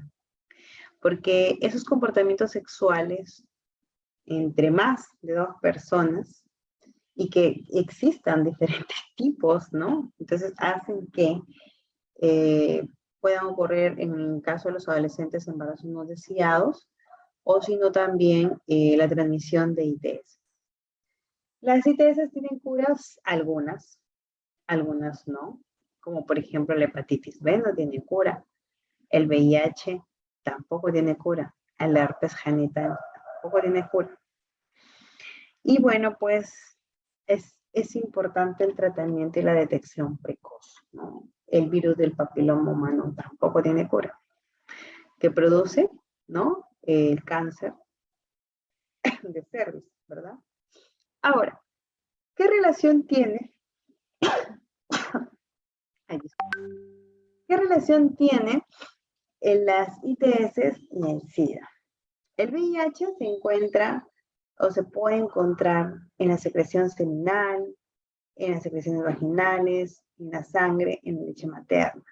Porque esos comportamientos sexuales entre más de dos personas y que existan diferentes tipos, ¿no? Entonces hacen que puedan ocurrir, en el caso de los adolescentes, embarazos no deseados, o sino también la transmisión de ITS. Las ITS tienen curas, algunas no, como por ejemplo la hepatitis B no tiene cura, el VIH tampoco tiene cura, el herpes genital tampoco tiene cura. Y bueno, pues es es importante el tratamiento y la detección precoz, ¿no? El virus del papiloma humano tampoco tiene cura, que produce, ¿no? El cáncer de cervix, ¿verdad? Ahora, ¿qué relación tiene? Ay, ¿qué relación tiene las ITS y el SIDA? El VIH se encuentra o se puede encontrar en la secreción seminal, en las secreciones vaginales, en la sangre, en la leche materna.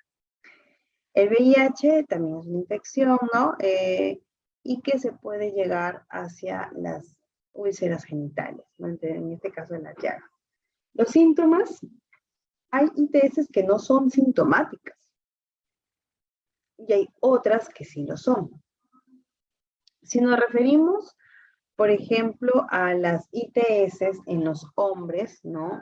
El VIH también es una infección, ¿no? Y que se puede llegar hacia las úlceras genitales, ¿no? En este caso en la llaga. Los síntomas, hay ITS que no son sintomáticas y hay otras que sí lo son. Si nos referimos, por ejemplo, a las ITS en los hombres, ¿no?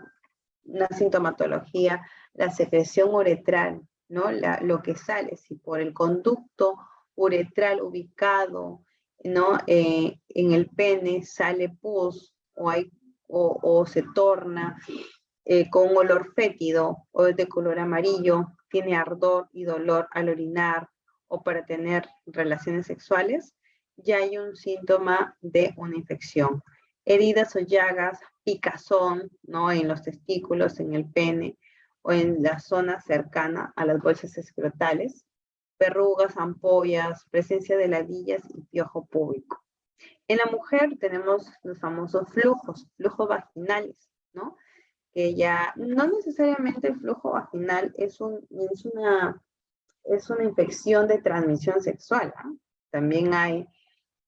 Una sintomatología, la secreción uretral, ¿no? Lo que sale, si por el conducto uretral ubicado, ¿no? En el pene sale pus o se torna con un olor fétido o es de color amarillo, tiene ardor y dolor al orinar o para tener relaciones sexuales, ya hay un síntoma de una infección. Heridas o llagas, picazón, ¿no? En los testículos, en el pene o en la zona cercana a las bolsas escrotales, verrugas, ampollas, presencia de ladillas y piojo púbico. En la mujer tenemos los famosos flujos vaginales, ¿no? Que ya no necesariamente el flujo vaginal es una infección de transmisión sexual, ¿eh? También hay,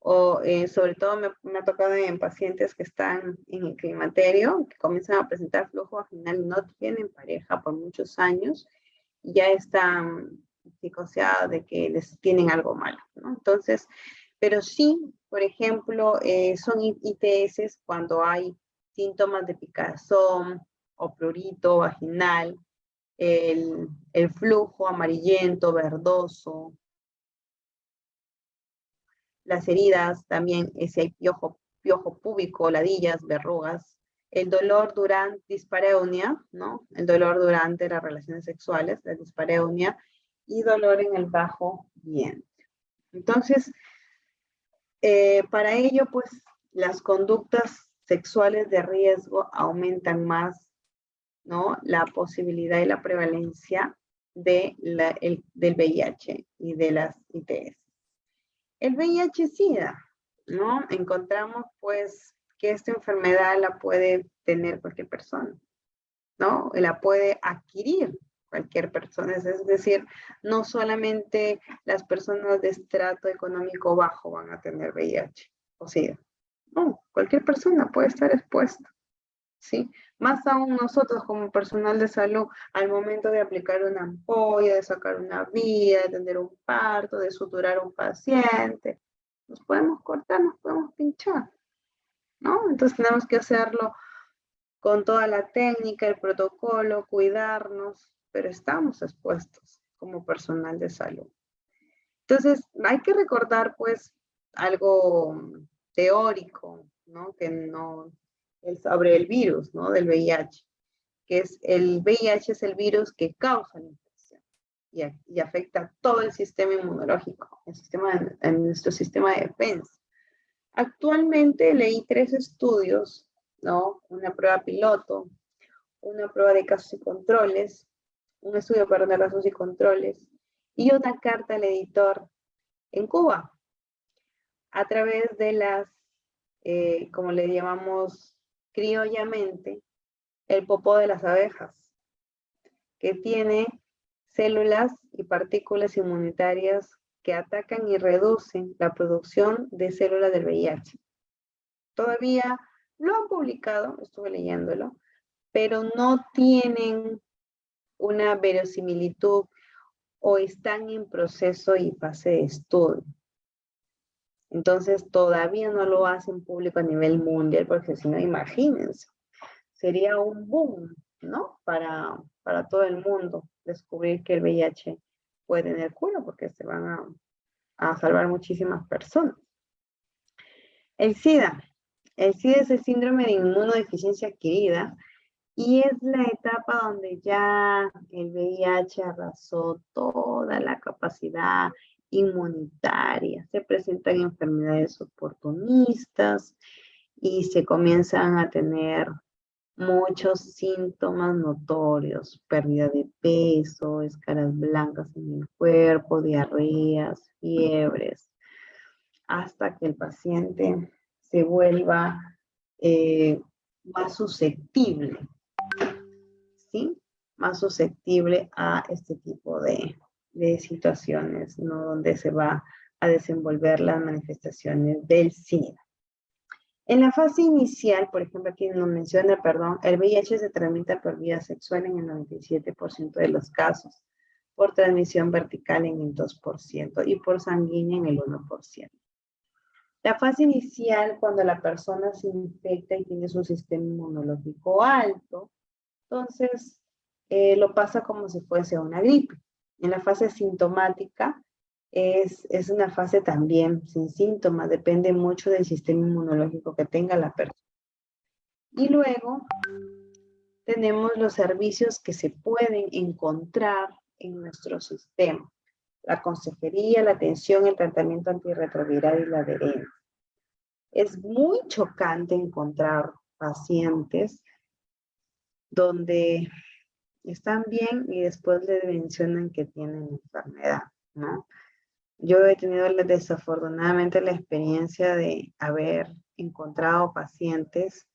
sobre todo me ha tocado en pacientes que están en el climaterio, que comienzan a presentar flujo vaginal y no tienen pareja por muchos años, y ya están psicoseadas de que les tienen algo malo, ¿no? Entonces, pero sí, por ejemplo, son ITS cuando hay síntomas de picazón o prurito vaginal, el flujo amarillento, verdoso, las heridas también, si hay piojo púbico, ladillas, verrugas, el dolor durante dispareunia, ¿no? El dolor durante las relaciones sexuales, la dispareunia, y dolor en el bajo vientre. Entonces, para ello, pues, las conductas sexuales de riesgo aumentan más, ¿no? La posibilidad y la prevalencia del VIH y de las ITS. El VIH-Sida, ¿no? Encontramos, pues, que esta enfermedad la puede tener cualquier persona, ¿no? La puede adquirir cualquier persona, es decir, no solamente las personas de estrato económico bajo van a tener VIH o SIDA, no, cualquier persona puede estar expuesta, ¿sí? Más aún nosotros como personal de salud, al momento de aplicar una ampolla, de sacar una vía, de atender un parto, de suturar a un paciente, nos podemos cortar, nos podemos pinchar, ¿no? Entonces tenemos que hacerlo con toda la técnica, el protocolo, cuidarnos, pero estamos expuestos como personal de salud. Entonces hay que recordar pues algo teórico, ¿no? Sobre el virus, ¿no? Del VIH, que es el VIH es el virus que causa la infección y afecta a todo el sistema inmunológico, en nuestro sistema de defensa. Actualmente leí 3 estudios, ¿no? Una prueba piloto, una prueba de casos y controles, un estudio para de casos y controles, y una carta al editor en Cuba, a través de las, como le llamamos criollamente, el popó de las abejas, que tiene células y partículas inmunitarias que atacan y reducen la producción de células del VIH. Todavía lo han publicado, estuve leyéndolo, pero no tienen una verosimilitud o están en proceso y fase de estudio. Entonces todavía no lo hacen público a nivel mundial, porque si no, imagínense, sería un boom, ¿no? Para todo el mundo descubrir que el VIH puede tener cura, porque se van a salvar muchísimas personas. El SIDA. El SIDA es el síndrome de inmunodeficiencia adquirida, Y es la etapa donde ya el VIH arrasó toda la capacidad inmunitaria. Se presentan enfermedades oportunistas y se comienzan a tener muchos síntomas notorios, pérdida de peso, escaras blancas en el cuerpo, diarreas, fiebres, hasta que el paciente se vuelva más susceptible, ¿sí? Más susceptible a este tipo de situaciones, ¿no? Donde se va a desenvolver las manifestaciones del SIDA. En la fase inicial, por ejemplo, aquí nos menciona, perdón, el VIH se transmite por vía sexual en el 97% de los casos, por transmisión vertical en el 2% y por sanguínea en el 1%. La fase inicial, cuando la persona se infecta y tiene su sistema inmunológico alto, entonces lo pasa como si fuese una gripe. En la fase sintomática, es una fase también sin síntomas, depende mucho del sistema inmunológico que tenga la persona. Y luego tenemos los servicios que se pueden encontrar en nuestro sistema. La consejería, la atención, el tratamiento antirretroviral y la adherencia. Es muy chocante encontrar pacientes donde están bien y después le mencionan que tienen enfermedad, ¿no? Yo he tenido desafortunadamente la experiencia de haber encontrado pacientes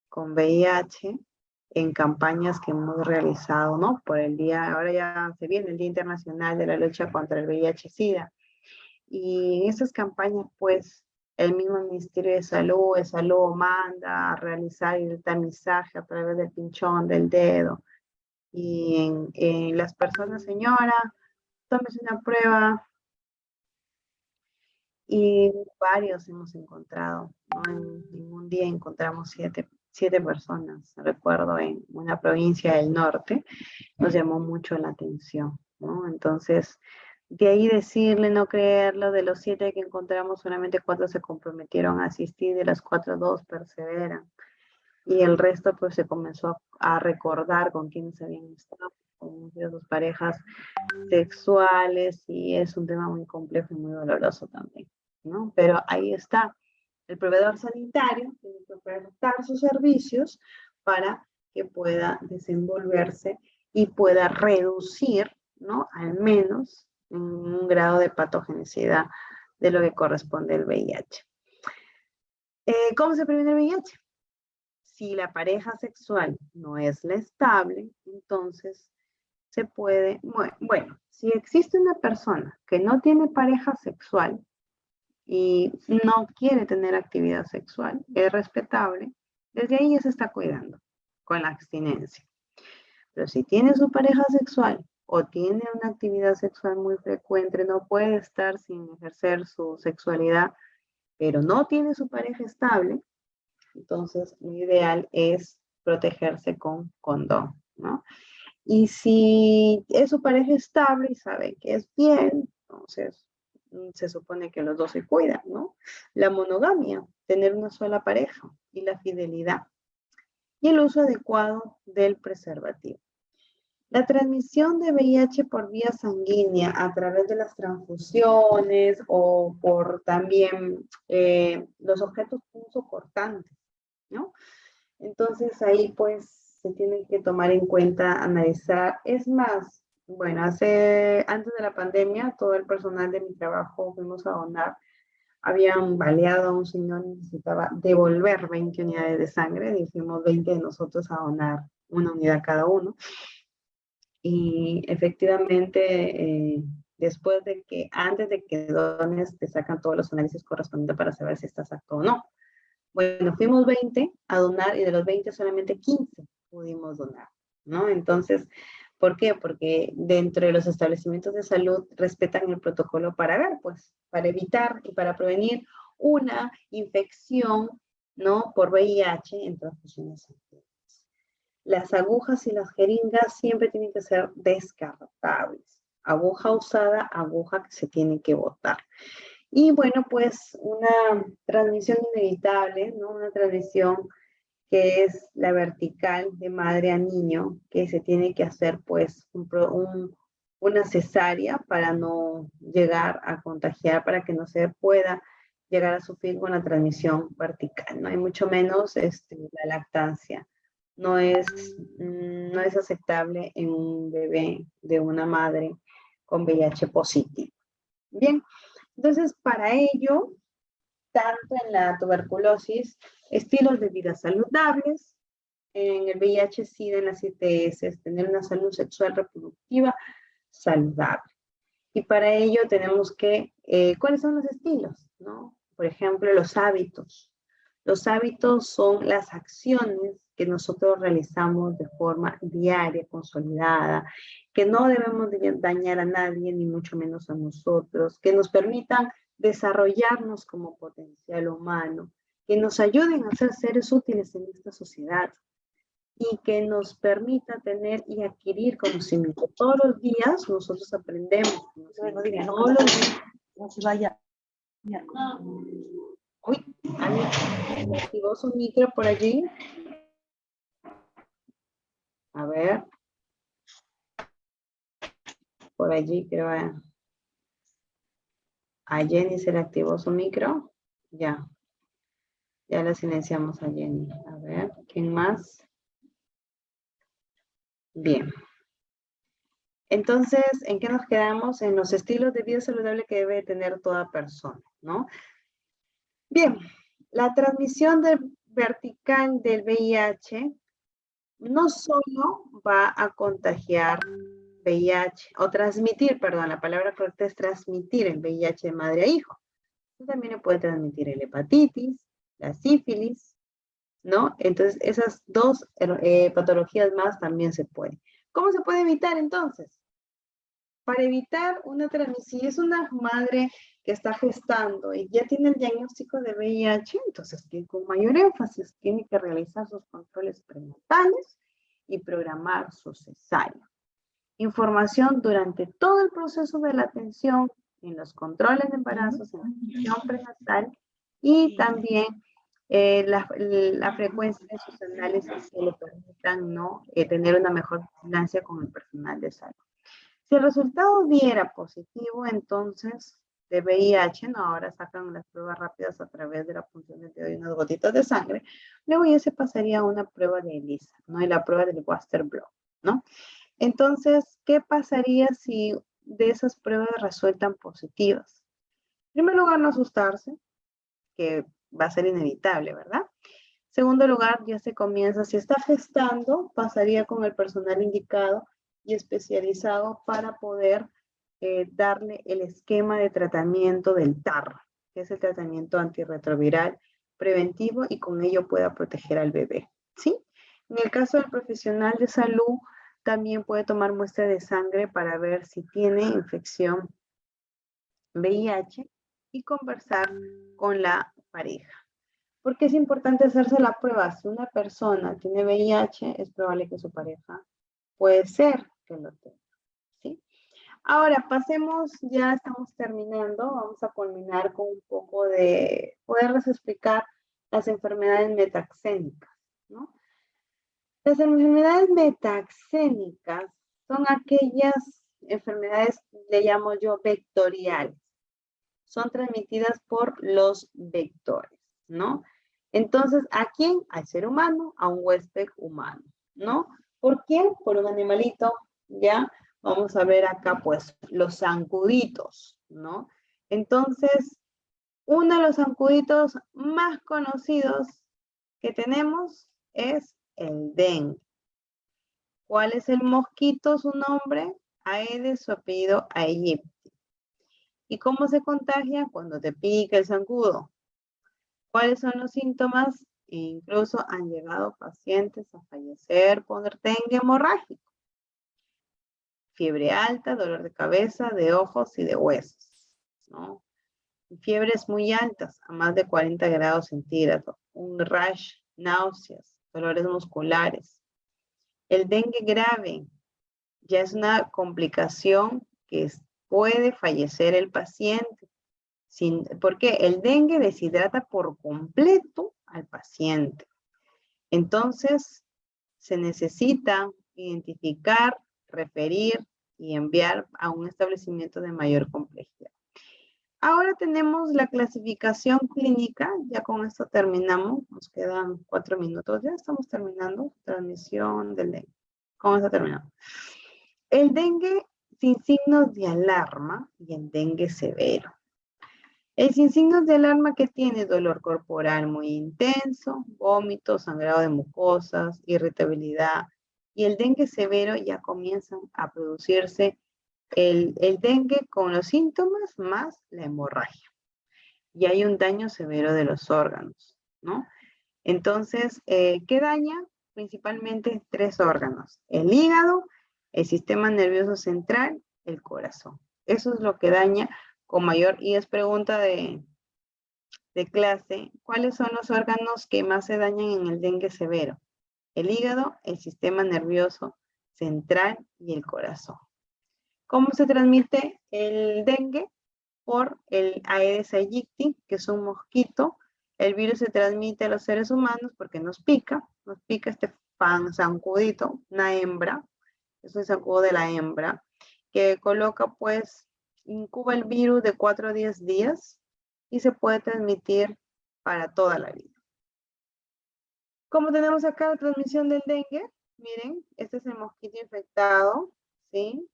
con VIH en campañas que hemos realizado, ¿no? Por el día, ahora ya se viene el Día Internacional de la Lucha contra el VIH-Sida. Y en esas campañas, pues, el mismo Ministerio de Salud manda a realizar el tamizaje a través del pinchón del dedo. Y en las personas, señora, tómese una prueba. Y varios hemos encontrado, ¿no? En un día encontramos siete personas, recuerdo, en una provincia del norte, nos llamó mucho la atención, ¿no? Entonces, de ahí decirle, no creerlo, de los 7 que encontramos, solamente 4 se comprometieron a asistir, de las 4, 2 perseveran. Y el resto, pues, se comenzó a recordar con quiénes habían estado, con sus parejas sexuales, y es un tema muy complejo y muy doloroso también, ¿no? Pero ahí está. El proveedor sanitario tiene que prestar sus servicios para que pueda desenvolverse y pueda reducir, ¿no? Al menos en un grado de patogenicidad de lo que corresponde al VIH. ¿Cómo se previene el VIH? Si la pareja sexual no es la estable, entonces se puede, bueno, si existe una persona que no tiene pareja sexual y no quiere tener actividad sexual, es respetable, desde ahí ya se está cuidando con la abstinencia. Pero si tiene su pareja sexual o tiene una actividad sexual muy frecuente, no puede estar sin ejercer su sexualidad, pero no tiene su pareja estable, entonces lo ideal es protegerse con condón, ¿no? Y si es su pareja estable y sabe que es bien, entonces se supone que los dos se cuidan, ¿no? La monogamia, tener una sola pareja, y la fidelidad. Y el uso adecuado del preservativo. La transmisión de VIH por vía sanguínea a través de las transfusiones o por también los objetos punzocortantes, ¿no? Entonces ahí pues se tienen que tomar en cuenta, analizar. Es más, bueno, antes de la pandemia, todo el personal de mi trabajo fuimos a donar. Habían baleado a un señor y necesitaba devolver 20 unidades de sangre. Dijimos 20 de nosotros a donar una unidad cada uno. Y efectivamente, después de que, antes de que dones, te sacan todos los análisis correspondientes para saber si estás apto o no. Bueno, fuimos 20 a donar y de los 20 solamente 15 pudimos donar, ¿no? Entonces, ¿por qué? Porque dentro de los establecimientos de salud respetan el protocolo para ver, pues, para evitar y para prevenir una infección, ¿no? Por VIH en transfusiones sanguíneas. Las agujas y las jeringas siempre tienen que ser descartables. Aguja usada, aguja que se tiene que botar. Y bueno, pues una transmisión inevitable, ¿no? Una transmisión que es la vertical de madre a niño, que se tiene que hacer pues una cesárea para no llegar a contagiar, para que no se pueda llegar a sufrir con la transmisión vertical, ¿no? Y mucho menos la lactancia. No es aceptable en un bebé de una madre con VIH positivo. Bien, entonces para ello, tanto en la tuberculosis, estilos de vida saludables, en el VIH-Sida, en las ITS, tener una salud sexual reproductiva saludable. Y para ello tenemos que, ¿cuáles son los estilos? ¿No? Por ejemplo, los hábitos. Los hábitos son las acciones que nosotros realizamos de forma diaria, consolidada, que no debemos dañar a nadie, ni mucho menos a nosotros, que nos permitan desarrollarnos como potencial humano, que nos ayuden a ser seres útiles en esta sociedad y que nos permita tener y adquirir conocimiento. Todos los días nosotros aprendemos. Todos los días. No se vaya. Uy, ¿alguien activó su micro por allí? A ver. Por allí creo. A Jenny se le activó su micro. Ya. Ya la silenciamos a Jenny. A ver, ¿quién más? Bien. Entonces, ¿en qué nos quedamos? En los estilos de vida saludable que debe tener toda persona, ¿no? Bien, la transmisión vertical del VIH no solo va a contagiar VIH, o transmitir, perdón, la palabra correcta es transmitir el VIH de madre a hijo. También le puede transmitir el hepatitis, la sífilis, ¿no? Entonces, esas dos patologías más también se pueden. ¿Cómo se puede evitar entonces? Para evitar una transmisión, si es una madre que está gestando y ya tiene el diagnóstico de VIH, entonces que con mayor énfasis tiene que realizar sus controles prenatales y programar su cesárea. Información durante todo el proceso de la atención, en los controles de embarazos, en la atención prenatal y también la frecuencia de sus análisis que le permitan ¿no? Tener una mejor vigilancia con el personal de salud. Si el resultado diera positivo, entonces de VIH, ¿no? Ahora sacan las pruebas rápidas a través de la punción del dedo y unas gotitas de sangre, luego ya se pasaría a una prueba de ELISA, ¿no? Y la prueba del Western blot, ¿no? Entonces, ¿qué pasaría si de esas pruebas resultan positivas? En primer lugar, no asustarse, que va a ser inevitable, ¿verdad? En segundo lugar, ya se comienza, si está gestando, pasaría con el personal indicado y especializado para poder darle el esquema de tratamiento del TAR, que es el tratamiento antirretroviral preventivo y con ello pueda proteger al bebé, ¿sí? En el caso del profesional de salud, también puede tomar muestra de sangre para ver si tiene infección VIH y conversar con la pareja. ¿Por qué es importante hacerse la prueba? Si una persona tiene VIH, es probable que su pareja puede ser que lo tenga, ¿sí? Ahora, pasemos, ya estamos terminando, vamos a culminar con un poco de poderles explicar las enfermedades metaxénicas, ¿no? Las enfermedades metaxénicas son aquellas enfermedades, le llamo yo, vectoriales. Son transmitidas por los vectores, ¿no? Entonces, ¿a quién? Al ser humano, a un huésped humano, ¿no? ¿Por quién? Por un animalito, ¿ya? Vamos a ver acá, pues, los zancuditos, ¿no? Entonces, uno de los zancuditos más conocidos que tenemos es el dengue. ¿Cuál es el mosquito? Su nombre, Aedes, su apellido, aegypti. ¿Y cómo se contagia? Cuando te pica el zancudo. ¿Cuáles son los síntomas? Incluso han llegado pacientes a fallecer por dengue hemorrágico. Fiebre alta, dolor de cabeza, de ojos y de huesos, ¿no? Fiebres muy altas, a más de 40 grados centígrados. Un rash, náuseas, dolores musculares. El dengue grave ya es una complicación que puede fallecer el paciente. Porque el dengue deshidrata por completo al paciente. Entonces, se necesita identificar, referir y enviar a un establecimiento de mayor complejidad. Ahora tenemos la clasificación clínica. Ya con esto terminamos. Nos quedan 4 minutos. Ya estamos terminando. Transmisión del dengue. Con esto terminamos. El dengue sin signos de alarma y el dengue severo. El sin signos de alarma que tiene dolor corporal muy intenso, vómito, sangrado de mucosas, irritabilidad. Y el dengue severo ya comienzan a producirse el dengue con los síntomas más la hemorragia. Y hay un daño severo de los órganos, ¿no? Entonces, ¿qué daña? Principalmente 3 órganos. El hígado, el sistema nervioso central, el corazón. Eso es lo que daña con mayor, y es pregunta de clase, ¿cuáles son los órganos que más se dañan en el dengue severo? El hígado, el sistema nervioso central y el corazón. ¿Cómo se transmite el dengue? Por el Aedes aegypti, que es un mosquito. El virus se transmite a los seres humanos porque nos pica este zancudito, una hembra, es un zancudo de la hembra, que coloca pues, incuba el virus de 4 a 10 días y se puede transmitir para toda la vida. Como tenemos acá la transmisión del dengue, miren, este es el mosquito infectado, ¿sí?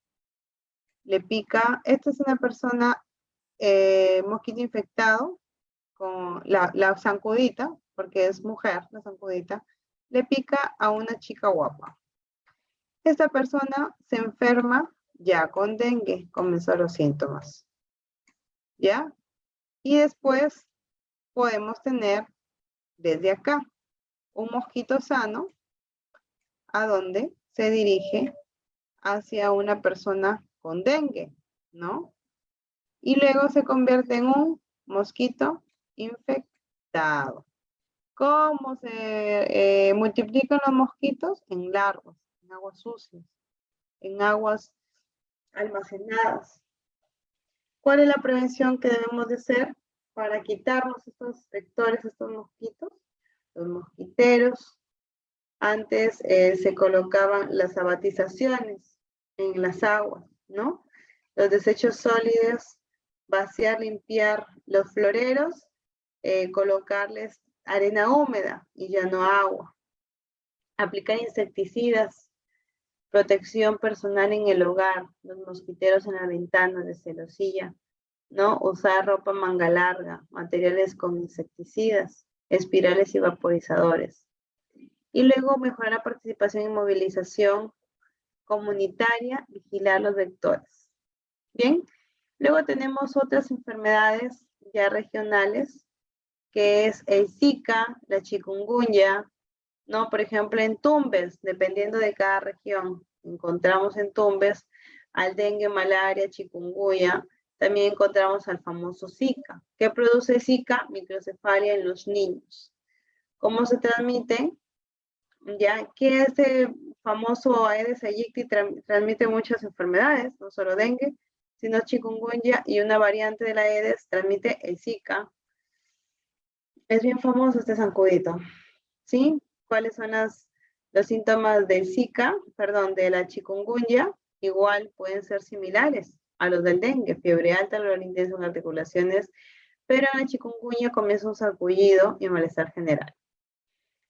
Le pica, esta es una persona, mosquito infectado, con la zancudita, porque es mujer, la zancudita, le pica a una chica guapa. Esta persona se enferma ya con dengue, comenzó los síntomas, ¿ya? Y después podemos tener desde acá un mosquito sano, a donde se dirige hacia una persona con dengue, ¿no? Y luego se convierte en un mosquito infectado. ¿Cómo se multiplican los mosquitos? En larvas, en aguas sucias, en aguas almacenadas. ¿Cuál es la prevención que debemos de hacer para quitarnos estos vectores, estos mosquitos? Los mosquiteros. Antes se colocaban las abatizaciones en las aguas, ¿no? Los desechos sólidos, vaciar, limpiar los floreros, colocarles arena húmeda y ya no agua. Aplicar insecticidas, protección personal en el hogar, los mosquiteros en la ventana de celosía, ¿no? Usar ropa manga larga, materiales con insecticidas, espirales y vaporizadores. Y luego mejorar la participación en movilización comunitaria, vigilar los vectores. Bien, luego tenemos otras enfermedades ya regionales, que es el Zika, la chikungunya, ¿no? Por ejemplo, en Tumbes, dependiendo de cada región, encontramos en Tumbes al dengue, malaria, chikungunya, también encontramos al famoso Zika. ¿Qué produce Zika? Microcefalia en los niños. ¿Cómo se transmite? Ya que este famoso Aedes aegypti transmite muchas enfermedades, no solo dengue, sino chikungunya, y una variante de la Aedes transmite el Zika. Es bien famoso este zancudito, ¿sí? ¿Cuáles son los síntomas del Zika, de la chikungunya? Igual pueden ser similares a los del dengue, fiebre alta, dolor intenso en articulaciones, pero en la chikungunya comienza un sarpullido y malestar general.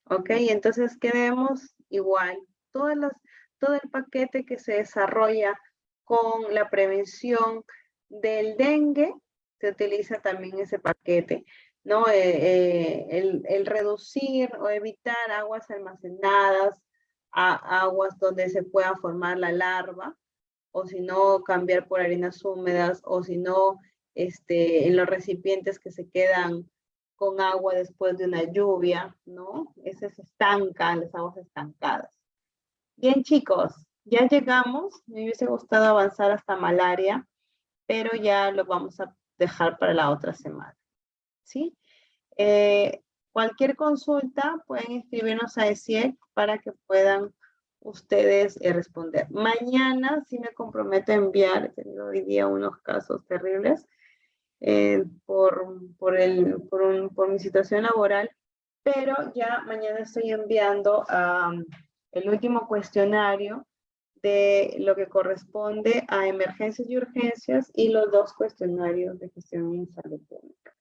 ¿Ok? Entonces, ¿qué vemos? Igual, todo el paquete que se desarrolla con la prevención del dengue, se utiliza también ese paquete, ¿no? El reducir o evitar aguas almacenadas, aguas donde se pueda formar la larva, o si no, cambiar por arenas húmedas, o si no, en los recipientes que se quedan con agua después de una lluvia, ¿no? Ese se estancan, las aguas estancadas. Bien, chicos, ya llegamos. Me hubiese gustado avanzar hasta malaria, pero ya lo vamos a dejar para la otra semana, ¿sí? Cualquier consulta pueden escribirnos a ESIEC para que puedan ustedes responder. Mañana sí me comprometo a enviar, he tenido hoy día unos casos terribles, por mi situación laboral, pero ya mañana estoy enviando el último cuestionario de lo que corresponde a emergencias y urgencias y los 2 cuestionarios de gestión en salud pública.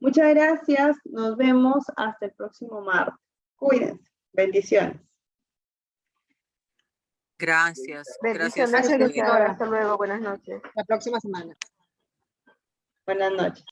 Muchas gracias, nos vemos hasta el próximo martes. Cuídense, bendiciones. Gracias. Bendiciones, Gracias. doctora. Hasta luego, buenas noches. La próxima semana. Buenas noches.